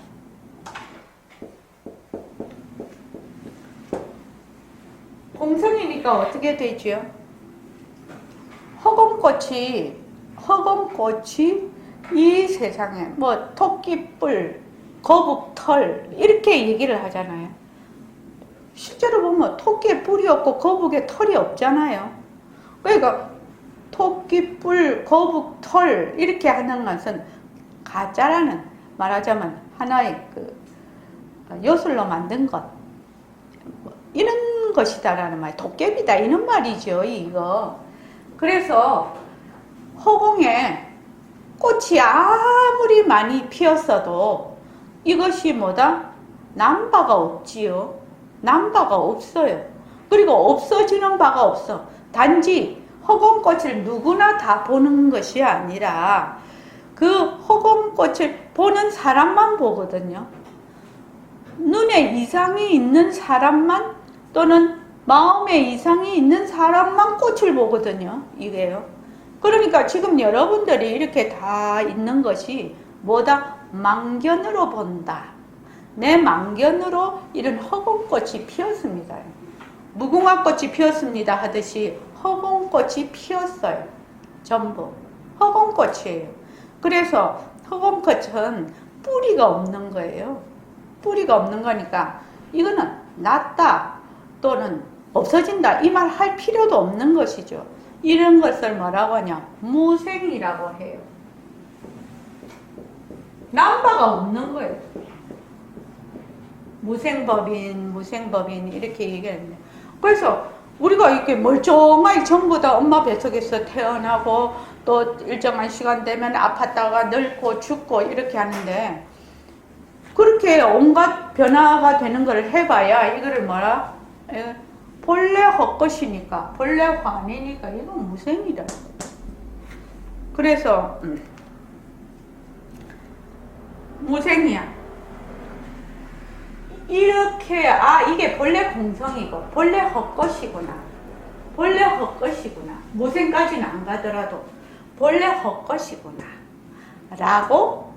공성이니까 어떻게 되죠? 허공꽃이 이 세상에 뭐 토끼뿔, 거북털 이렇게 얘기를 하잖아요. 실제로 보면 토끼에 뿔이 없고 거북에 털이 없잖아요. 그러니까 토끼뿔, 거북털 이렇게 하는 것은 가짜라는, 말하자면 하나의 그 요술로 만든 것, 이런 것이다라는 말, 도깨비다 이런 말이죠, 이거. 그래서 허공에 꽃이 아무리 많이 피었어도 이것이 뭐다? 남바가 없지요. 남바가 없어요. 그리고 없어지는 바가 없어. 단지 허공꽃을 누구나 다 보는 것이 아니라 그 허공꽃을 보는 사람만 보거든요. 눈에 이상이 있는 사람만 또는 마음에 이상이 있는 사람만 꽃을 보거든요. 이게요. 그러니까 지금 여러분들이 이렇게 다 있는 것이 뭐다? 망견으로 본다. 내 망견으로 이런 허공꽃이 피었습니다. 무궁화꽃이 피었습니다 하듯이 허공꽃이 피었어요. 전부 허공꽃이에요. 그래서 허공꽃은 뿌리가 없는 거예요. 뿌리가 없는 거니까 이거는 낫다 또는 없어진다 이 말 할 필요도 없는 것이죠. 이런 것을 뭐라고 하냐? 무생이라고 해요. 남바가 없는 거예요. 무생법인 이렇게 얘기하는데, 그래서 우리가 이렇게 멀쩡하게 전부 다 엄마 뱃속에서 태어나고 또 일정한 시간 되면 아팠다가 늙고 죽고 이렇게 하는데, 그렇게 온갖 변화가 되는 걸 해봐야 이거를 뭐라? 본래 헛것이니까, 본래 환이니까 이건 무생이다. 그래서 무생이야. 이렇게 이게 본래 공성이고 본래 헛것이구나. 본래 헛것이구나. 무생까지는 안 가더라도 본래 헛것이구나 라고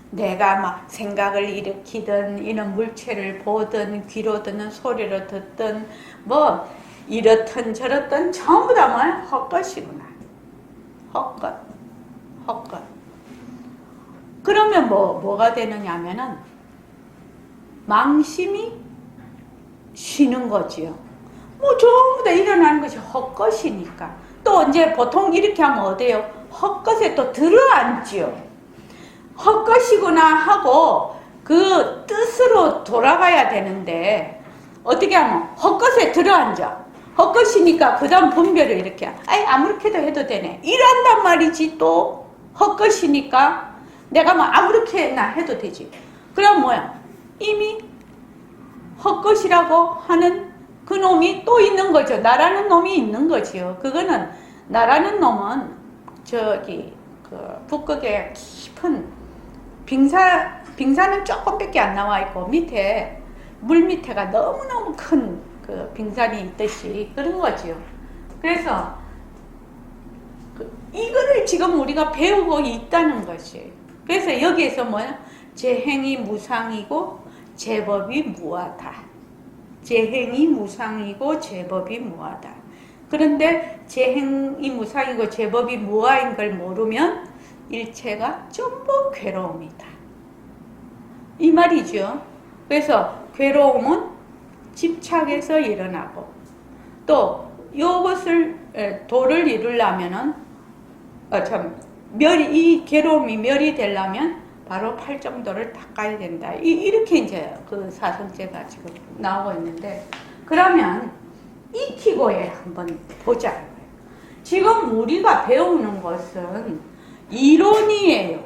내가 막 생각을 일으키든 이런 물체를 보든 귀로 듣는 소리를 듣든 뭐 이렇든 저렇든 전부 다 뭐야? 헛것이구나. 헛것. 그러면 뭐가 되느냐 하면은 망심이 쉬는 거지요. 뭐 전부 다 일어나는 것이 헛것이니까. 또 이제 보통 이렇게 하면 어때요? 헛것에 또 들어앉지요. 헛것이구나 하고 그 뜻으로 돌아가야 되는데 어떻게 하면 헛것에 들어앉아. 헛것이니까 그 다음 분별을 이렇게 아무렇게도 해도 되네 이란단 말이지. 또 헛것이니까 내가 뭐 아무렇게나 해도 되지. 그럼 뭐야? 이미 헛것이라고 하는 그 놈이 또 있는 거죠. 나라는 놈이 있는 거지요. 그거는 나라는 놈은 저기 그 북극의 깊은 빙산은 조금밖에 안 나와 있고 밑에 물 밑에가 너무너무 큰 그 빙산이 있듯이 그런 거지요. 그래서 이거를 지금 우리가 배우고 있다는 것이. 그래서 여기에서 뭐야? 재행이 무상이고 제법이 무하다. 재행이 무상이고 제법이 무하다. 그런데 재행이 무상이고 제법이 무하인 걸 모르면 일체가 전부 괴로움이다. 이 말이죠. 그래서 괴로움은 집착에서 일어나고 또 이것을 도를 이루려면은 이 괴로움이 멸이 되려면 바로 팔정도를 닦아야 된다. 이렇게 이제 그 사성제가 지금 나오고 있는데, 그러면 이키고에 한번 보자. 지금 우리가 배우는 것은 이론이에요.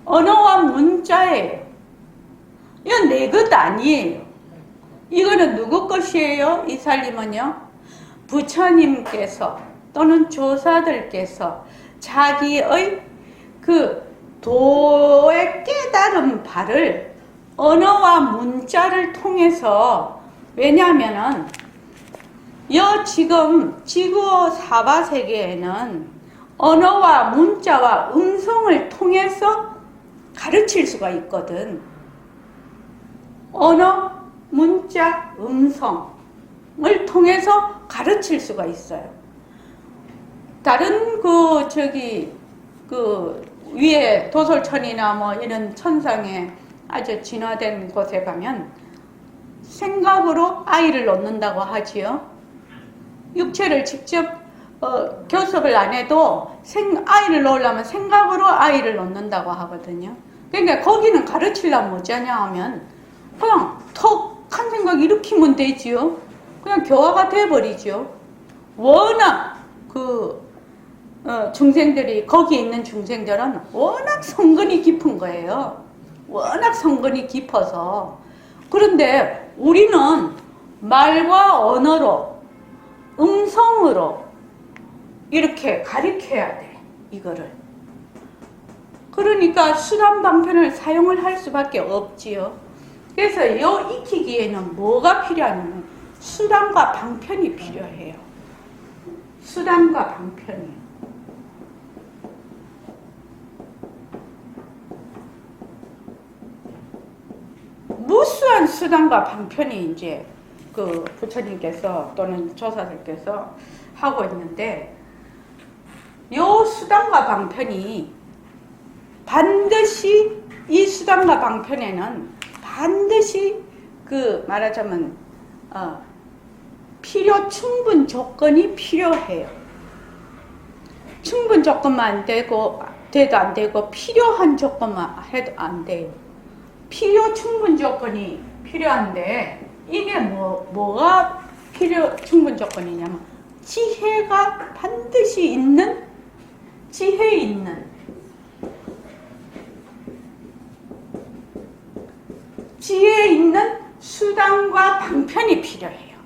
언어와 문자예요. 이건 내 것 아니에요. 이거는 누구 것이에요? 이 살림은요? 부처님께서 또는 조사들께서 자기의 그 도의 깨달은 바를 언어와 문자를 통해서, 왜냐하면은 지금 지구 사바 세계에는 언어와 문자와 음성을 통해서 가르칠 수가 있거든. 언어, 문자, 음성을 통해서 가르칠 수가 있어요. 다른 위에 도솔천이나 뭐 이런 천상에 아주 진화된 곳에 가면 생각으로 아이를 놓는다고 하지요. 육체를 직접 교섭을 안 해도 아이를 놓으려면 생각으로 아이를 놓는다고 하거든요. 그러니까 거기는 가르치려면 뭐냐냐 하면 그냥 턱 한 생각 일으키면 되지요. 그냥 교화가 돼버리죠. 워낙 중생들이, 거기 있는 중생들은 워낙 성근이 깊은 거예요. 워낙 성근이 깊어서. 그런데 우리는 말과 언어로, 음성으로 이렇게 가리켜야 돼, 이거를. 그러니까 수단 방편을 사용을 할 수밖에 없지요. 그래서 이 익히기에는 뭐가 필요하냐면 수단과 방편이 필요해요. 수단과 방편이요. 무수한 수단과 방편이 이제 그 부처님께서 또는 조사들께서 하고 있는데, 요 수단과 방편이 반드시, 이 수단과 방편에는 반드시 그 말하자면 필요 충분 조건이 필요해요. 충분 조건만 안 되고 돼도 안 되고 필요한 조건만 해도 안 돼요. 필요 충분 조건이 필요한데, 이게 뭐가 필요 충분 조건이냐면 지혜가 반드시 있는, 지혜 있는, 지혜 있는 수단과 방편이 필요해요.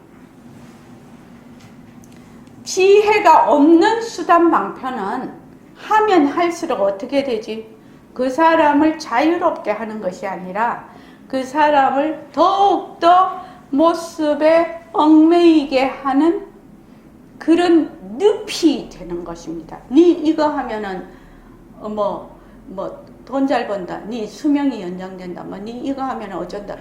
지혜가 없는 수단 방편은 하면 할수록 어떻게 되지? 그 사람을 자유롭게 하는 것이 아니라 그 사람을 더욱더 모습에 얽매이게 하는 그런 늪이 되는 것입니다. 니 이거 하면은 돈 잘 번다, 니 수명이 연장된다, 니 이거 하면은 어쩐다,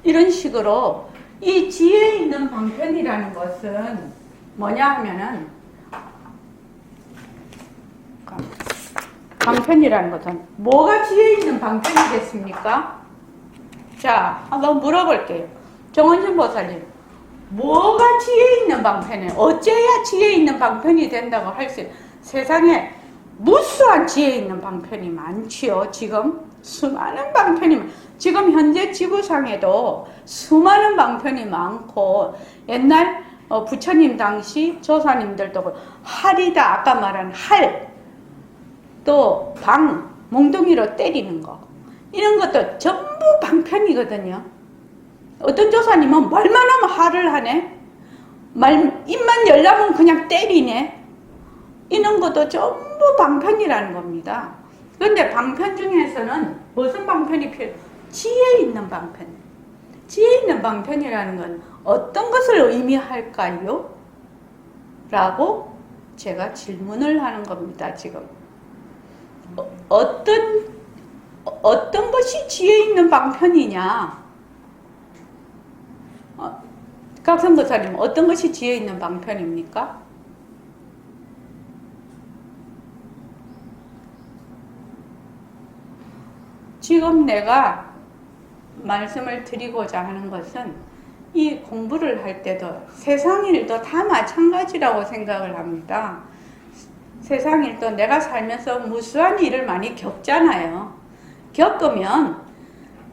이런 식으로 이 지혜 있는 방편이라는 것은 뭐냐 하면은, 방편이라는 것은 뭐가 지혜 있는 방편이겠습니까? 자, 한번 물어볼게요. 정원신 보살님, 뭐가 지혜 있는 방편이에요? 어째야 지혜 있는 방편이 된다고 할 수 있어요? 세상에 무수한 지혜 있는 방편이 많지요. 지금 수많은 방편이, 지금 현재 지구상에도 수많은 방편이 많고, 옛날 부처님 당시 조사님들도 할이다, 아까 말한 할, 또 방, 몽둥이로 때리는 거, 이런 것도 전부 방편이거든요. 어떤 조사님은 말만 하면 할을 하네, 입만 열라면 그냥 때리네, 이런 것도 전부 방편이라는 겁니다. 그런데 방편 중에서는 무슨 방편이 필요해요? 지혜 있는 방편. 지혜 있는 방편이라는 건 어떤 것을 의미할까요? 라고 제가 질문을 하는 겁니다, 지금. 어떤 것이 지혜 있는 방편이냐? 각성보살님, 어떤 것이 지혜 있는 방편입니까? 지금 내가 말씀을 드리고자 하는 것은 이 공부를 할 때도 세상 일도 다 마찬가지라고 생각을 합니다. 세상 일도 내가 살면서 무수한 일을 많이 겪잖아요. 겪으면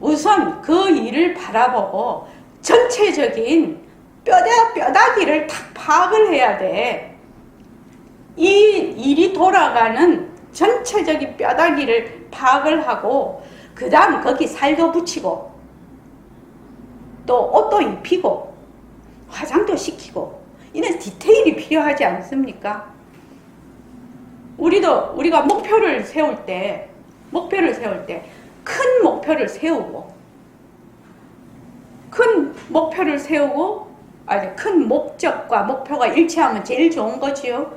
우선 그 일을 바라보고 전체적인 뼈다귀를 탁 파악을 해야 돼. 이 일이 돌아가는 전체적인 뼈다귀를 파악을 하고, 그 다음 거기 살도 붙이고, 또 옷도 입히고, 화장도 시키고, 이런 디테일이 필요하지 않습니까? 우리가 목표를 세울 때 큰 목표를 세우고, 큰 목적과 목표가 일치하면 제일 좋은 거지요.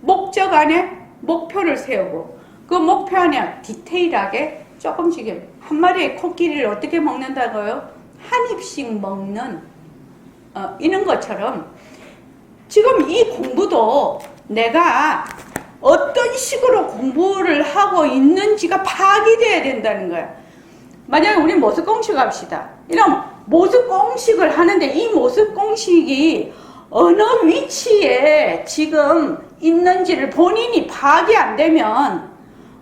목적 안에 목표를 세우고, 그 목표 안에 디테일하게 조금씩, 한 마리의 코끼리를 어떻게 먹는다고요? 한 입씩 먹는, 이런 것처럼 지금 이 공부도 내가 어떤 식으로 공부를 하고 있는지가 파악이 돼야 된다는 거야. 만약에 우리 모습공식 합시다. 이러면 모습공식을 하는데 이 모습공식이 어느 위치에 지금 있는지를 본인이 파악이 안 되면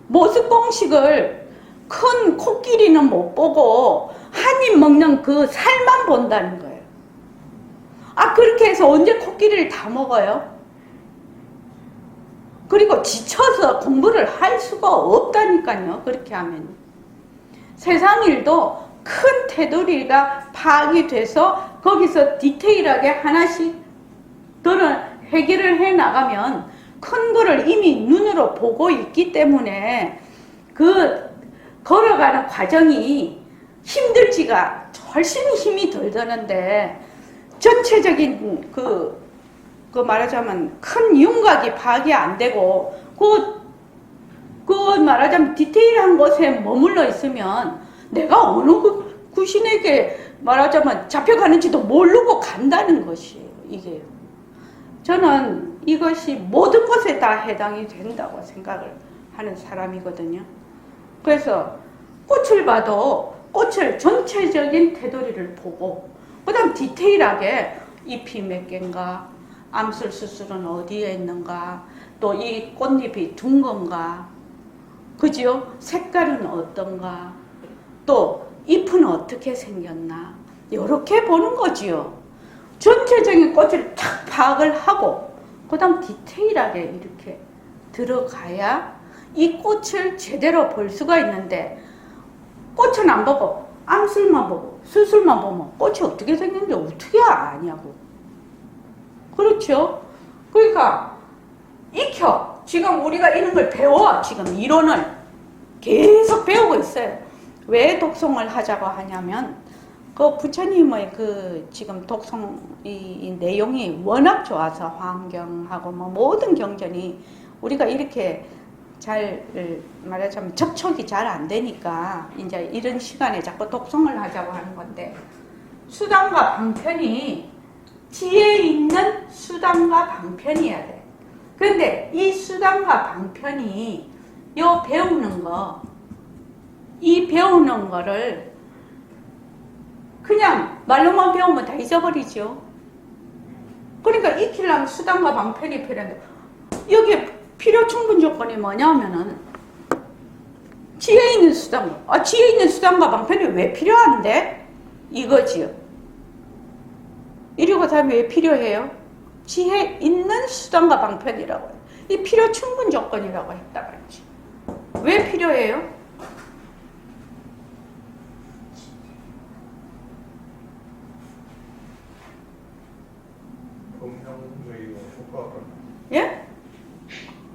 모습공식을 큰 코끼리는 못 보고 한 입 먹는 그 살만 본다는 거예요. 그렇게 해서 언제 코끼리를 다 먹어요? 그리고 지쳐서 공부를 할 수가 없다니까요. 그렇게 하면. 세상 일도 큰 테두리가 파악이 돼서 거기서 디테일하게 하나씩 해결을 해 나가면 큰 거를 이미 눈으로 보고 있기 때문에 그 걸어가는 과정이 힘들지가 훨씬 힘이 덜 드는데 전체적인 그 말하자면 큰 윤곽이 파악이 안 되고 그 말하자면 디테일한 곳에 머물러 있으면 내가 어느 구신에게 말하자면 잡혀가는지도 모르고 간다는 것이에요. 이게 저는 이것이 모든 것에 다 해당이 된다고 생각을 하는 사람이거든요. 그래서 꽃을 봐도 꽃을 전체적인 테두리를 보고 그 다음 디테일하게 잎이 몇 개인가, 암술수술은 어디에 있는가, 또 이 꽃잎이 둔 건가, 그죠? 색깔은 어떤가, 또 잎은 어떻게 생겼나, 이렇게 보는 거지요. 전체적인 꽃을 탁 파악을 하고 그 다음 디테일하게 이렇게 들어가야 이 꽃을 제대로 볼 수가 있는데 꽃은 안 보고 암술만 보고 수술만 보면 꽃이 어떻게 생겼는지 어떻게 아냐고. 그렇죠? 그러니까 익혀. 지금 우리가 이런 걸 배워. 지금 이론을 계속 배우고 있어요. 왜 독송을 하자고 하냐면 그 부처님의 그 지금 독송 이 내용이 워낙 좋아서 환경하고 뭐 모든 경전이 우리가 이렇게 잘 말하자면 접촉이 잘 안 되니까 이제 이런 시간에 자꾸 독송을 하자고 하는 건데 수단과 방편이 지혜 있는 수단과 방편이어야 돼. 그런데 이 수단과 방편이 요 배우는 거, 이 배우는 거를 그냥 말로만 배우면 다 잊어버리죠. 그러니까 익히려면 수단과 방편이 필요한데 여기에 필요 충분 조건이 뭐냐면은 지혜 있는 수단, 지혜 있는 수단과 방편이 왜 필요한데? 이거지요. 1, 2, 3이 왜 필요해요? 지혜 있는 수단과 방편이라고 해요. 이 필요 충분 조건이라고 했다 그랬지. 왜 필요해요? 동명적이고 효과가 다르다. 예?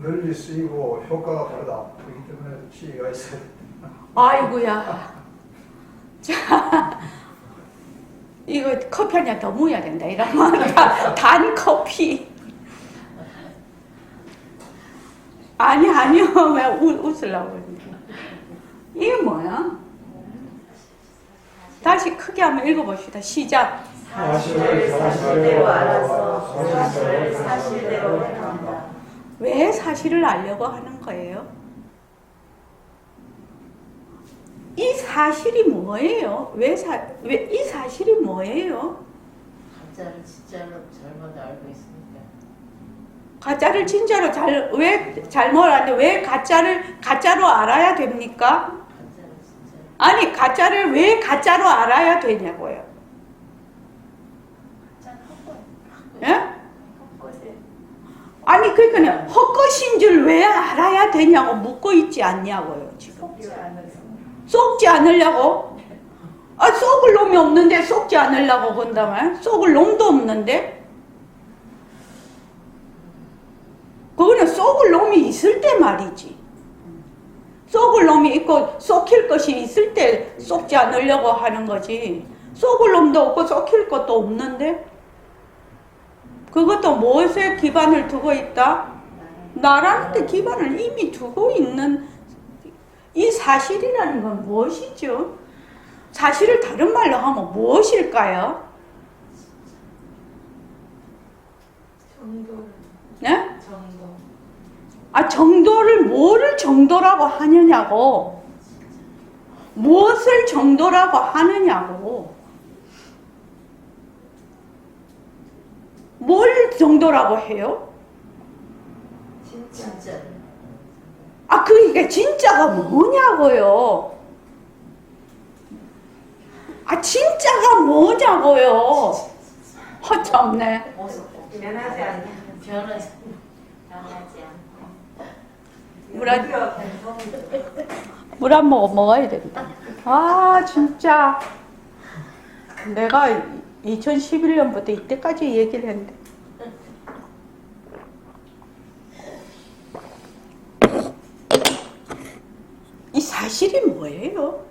널리 쓰이고 효과가 다르다. 그렇기 때문에 지혜가 있어야 된다. 아이고야. 자, 이거 커피 한 잔 더 모여야 된다. 이러면 단 커피. 아니요. 왜 웃으려고 그러는데. 이게 뭐야? 다시 크게 한번 읽어봅시다. 시작. 사실을 사실대로 알아서 사실을 사실대로 행한다. 왜 사실을 알려고 하는 거예요? 이 사실이 뭐예요? 왜 이 사실이 뭐예요? 가짜를 진짜로 잘못 알고 있으니까. 가짜를 진짜로 왜 잘못 알았는데 왜 가짜로 알아야 됩니까? 가짜를 진짜로. 아니 가짜를 왜 가짜로 알아야 되냐고요. 예? 아니 그러니까 헛것인 줄 왜 알아야 되냐고 묻고 있지 않냐고요 지금. 속지 않으려고? 속을 놈이 없는데 속지 않으려고 본다면? 속을 놈도 없는데? 그거는 속을 놈이 있을 때 말이지. 속을 놈이 있고 속힐 것이 있을 때 속지 않으려고 하는 거지. 속을 놈도 없고 속힐 것도 없는데? 그것도 무엇에 기반을 두고 있다? 나라는 데 기반을 이미 두고 있는 이 사실이라는 건 무엇이죠? 사실을 다른 말로 하면 무엇일까요? 정도. 네? 정도. 정도를 뭐를 정도라고 하느냐고. 무엇을 정도라고 하느냐고. 뭘 정도라고 해요? 진짜. 그게 진짜가 뭐냐고요. 진짜가 뭐냐고요. 허참네. 변하지 않는. 변하지 않고. 물 한 모금 먹어야 된다. 진짜. 내가 2011년부터 이때까지 얘기를 했는데. 사실이 뭐예요?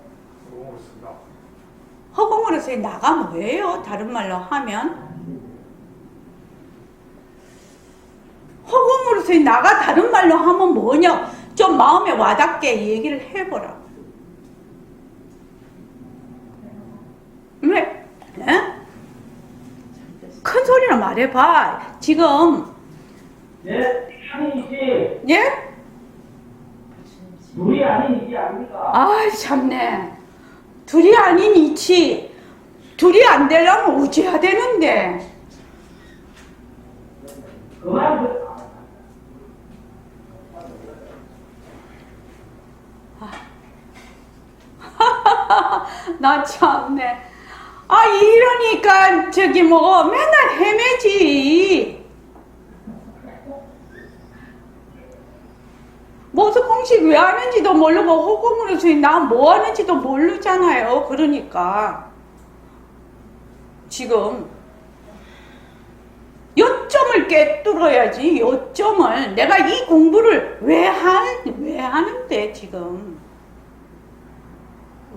그거 쓴다. 허공으로서의 나가 뭐예요? 다른 말로 하면 허공으로서의 나가 다른 말로 하면 뭐냐? 좀 마음에 와닿게 얘기를 해보라. 왜? 예? 큰 소리로 말해봐. 지금 예? 아니지. 예? 둘이 아니지 아닙니까? 아 참네. 둘이 아닌 이치. 둘이 안 되려면 우지야 되는데. 그만 나 참네. 아 이러니까 저기 뭐 맨날 헤매지. 모습 공식 왜 하는지도 모르고 허공으로서 나 뭐 하는지도 모르잖아요. 그러니까 지금 요점을 꿰뚫어야지. 요점을 내가 이 공부를 왜 하는데 지금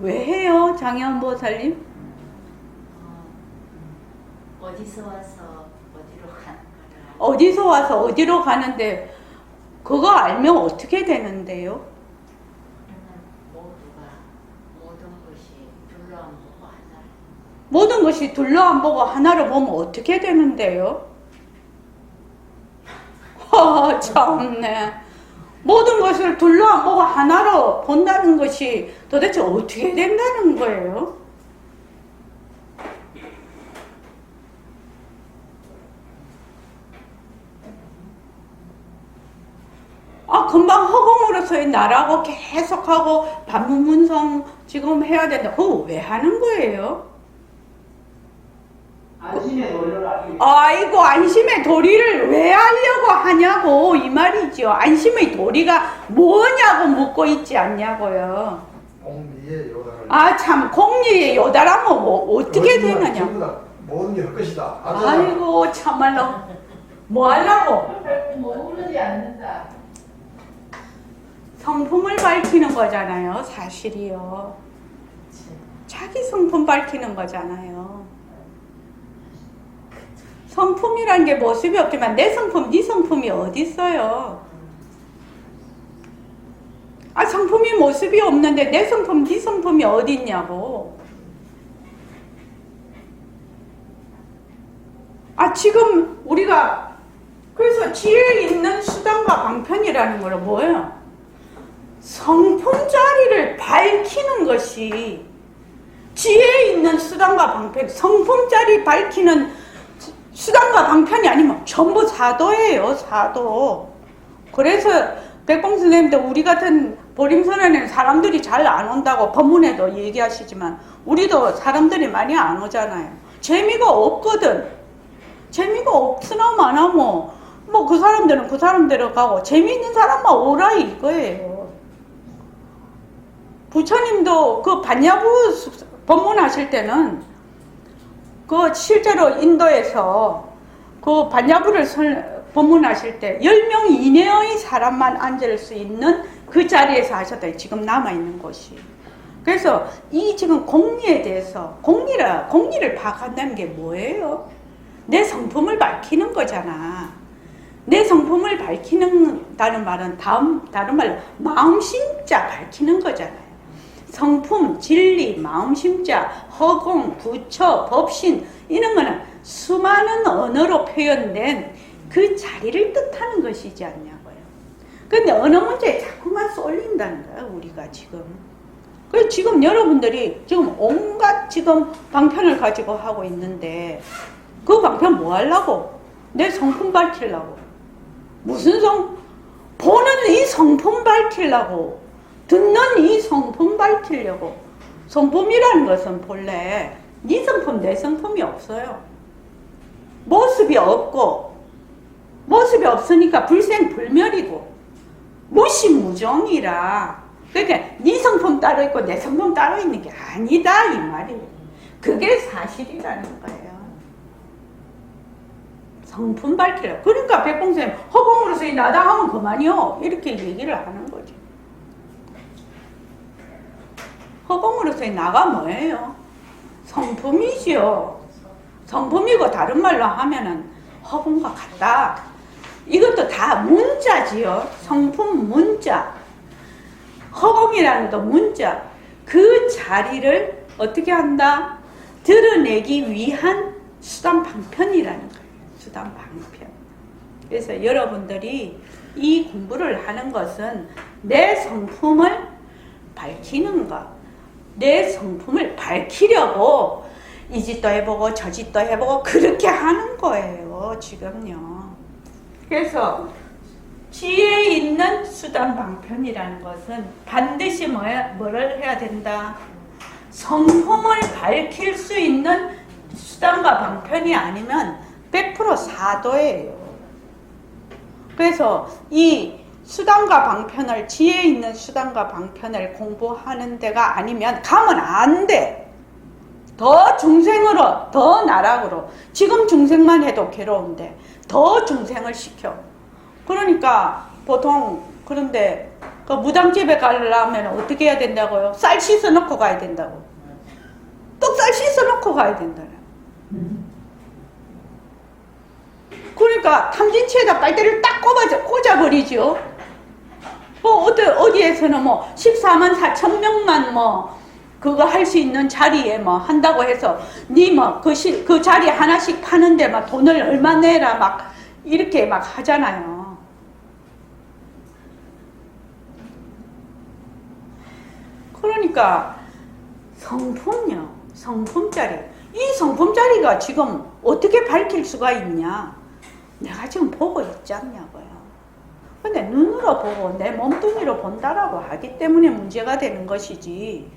왜 해요, 장현보살님? 어디서 와서 어디로 가는 거야? 어디서 와서 어디로 가는데 그거 알면 어떻게 되는데요? 모두가 모든 것이 둘러보고 하나. 모든 것이 둘러안보고 하나로 보면 어떻게 되는데요? 참네. 모든 것을 둘러안보고 하나로 본다는 것이 도대체 어떻게 된다는 거예요? 아, 금방 허공으로서의 나라고 계속하고 반문문성 지금 해야 된다. 그거 왜 하는 거예요? 안심의 노래를 아직. 아이고, 안심의 도리를 왜 하려고 하냐고 이 말이죠. 안심의 도리가 뭐냐고 묻고 있지 않냐고요. 공리의 요단을. 아, 참 공리의 요다라면 뭐 어떻게 되느냐. 전부 다 모든 게 헛것이다. 아이고, 참말로 뭐 하려고? 머무르지 않는다. 성품을 밝히는 거잖아요, 사실이요. 자기 성품 밝히는 거잖아요. 성품이란 게 모습이 없지만 내 성품, 네 성품이 어디 있어요? 아, 성품이 모습이 없는데 내 성품, 네 성품이 어디 있냐고. 아, 지금 우리가 그래서 지혜 있는 수단과 방편이라는 거는 뭐예요? 성품 자리를 밝히는 것이 지혜 있는 수단과 방편, 성품 자리 밝히는 수단과 방편이 아니면 전부 사도예요, 사도. 그래서 백봉 선생님도 우리 같은 보림선언에는 사람들이 잘 안 온다고 법문에도 얘기하시지만 우리도 사람들이 많이 안 오잖아요. 재미가 없거든. 재미가 없으나 마나 뭐 그 사람들은 그 사람대로 가고 재미있는 사람만 오라 이거예요. 부처님도 그 반야부 법문하실 때는 그 실제로 인도에서 그 반야부를 법문하실 때 10명 이내의 사람만 앉을 수 있는 그 자리에서 하셨다. 지금 남아있는 곳이. 그래서 이 지금 공리에 대해서 공리를 파악한다는 게 뭐예요? 내 성품을 밝히는 거잖아. 내 성품을 밝히는다는 말은 다른 말로 마음심자 밝히는 거잖아요. 성품, 진리, 마음심자, 허공, 부처, 법신 이런 거는 수많은 언어로 표현된 그 자리를 뜻하는 것이지 않냐고요. 근데 언어 문제에 자꾸만 쏠린다는 거야, 우리가 지금. 그래서 지금 여러분들이 지금 온갖 지금 방편을 가지고 하고 있는데 그 방편 뭐 하려고? 내 성품 밝히려고. 무슨 보는 이 성품 밝히려고. 듣는 이 성품 밝히려고. 성품이라는 것은 본래 네 성품, 내 성품이 없어요. 모습이 없고, 모습이 없으니까 불생불멸이고, 무시무정이라. 그러니까 네 성품 따로 있고 내 성품 따로 있는 게 아니다 이 말이에요. 그게 사실이라는 거예요. 성품 밝히려고. 그러니까 백봉선생님 허공으로서 나다 하면 그만이요. 이렇게 얘기를 하는 거죠. 허공으로서의 나가 뭐예요? 성품이지요. 성품이고 다른 말로 하면은 허공과 같다. 이것도 다 문자지요. 성품 문자. 허공이라는 것도 문자. 그 자리를 어떻게 한다? 드러내기 위한 수단 방편이라는 거예요. 수단 방편. 그래서 여러분들이 이 공부를 하는 것은 내 성품을 밝히는 것. 내 성품을 밝히려고 이 짓도 해보고 저 짓도 해보고 그렇게 하는 거예요. 지금요. 그래서 지혜 있는 수단 방편이라는 것은 반드시 뭐를 해야 된다? 성품을 밝힐 수 있는 수단과 방편이 아니면 100% 사도예요. 그래서 이 수단과 방편을, 지혜 있는 수단과 방편을 공부하는 데가 아니면 가면 안 돼. 더 중생으로, 더 나락으로. 지금 중생만 해도 괴로운데 더 중생을 시켜. 그러니까 보통 그런데 그 무당집에 가려면 어떻게 해야 된다고요? 쌀 씻어 놓고 가야 된다고. 떡 쌀 씻어 놓고 가야 된다요. 그러니까 탐진치에다 빨대를 딱 꽂아버리죠. 뭐 어디에서는 뭐 14만 4천 명만 뭐 그거 할 수 있는 자리에 뭐 한다고 해서 니 뭐 그 자리 하나씩 파는데 막 돈을 얼마 내라 막 이렇게 막 하잖아요. 그러니까 성품요. 성품자리. 이 성품자리가 지금 어떻게 밝힐 수가 있냐? 내가 지금 보고 있지 않냐고요. 근데 눈으로 보고 내 몸뚱이로 본다라고 하기 때문에 문제가 되는 것이지,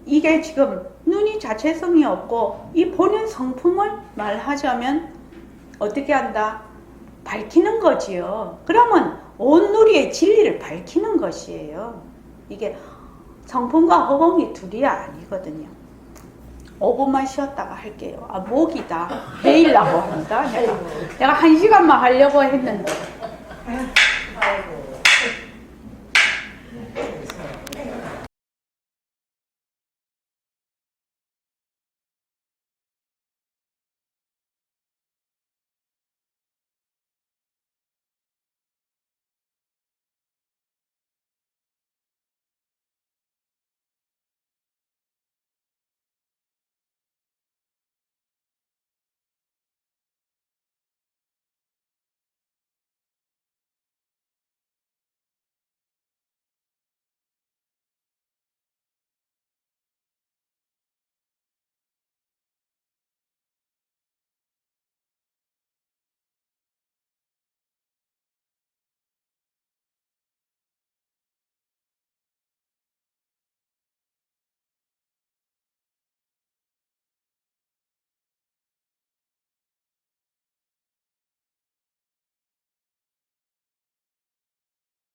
이게 지금 눈이 자체성이 없고 이 보는 성품을 말하자면 어떻게 한다? 밝히는 거지요. 그러면 온누리의 진리를 밝히는 것이에요. 이게 성품과 허공이 둘이 아니거든요. 5분만 쉬었다가 할게요. 아, 목이다. 베일라고 한다. 내가 1시간만 하려고 했는데. 아이고.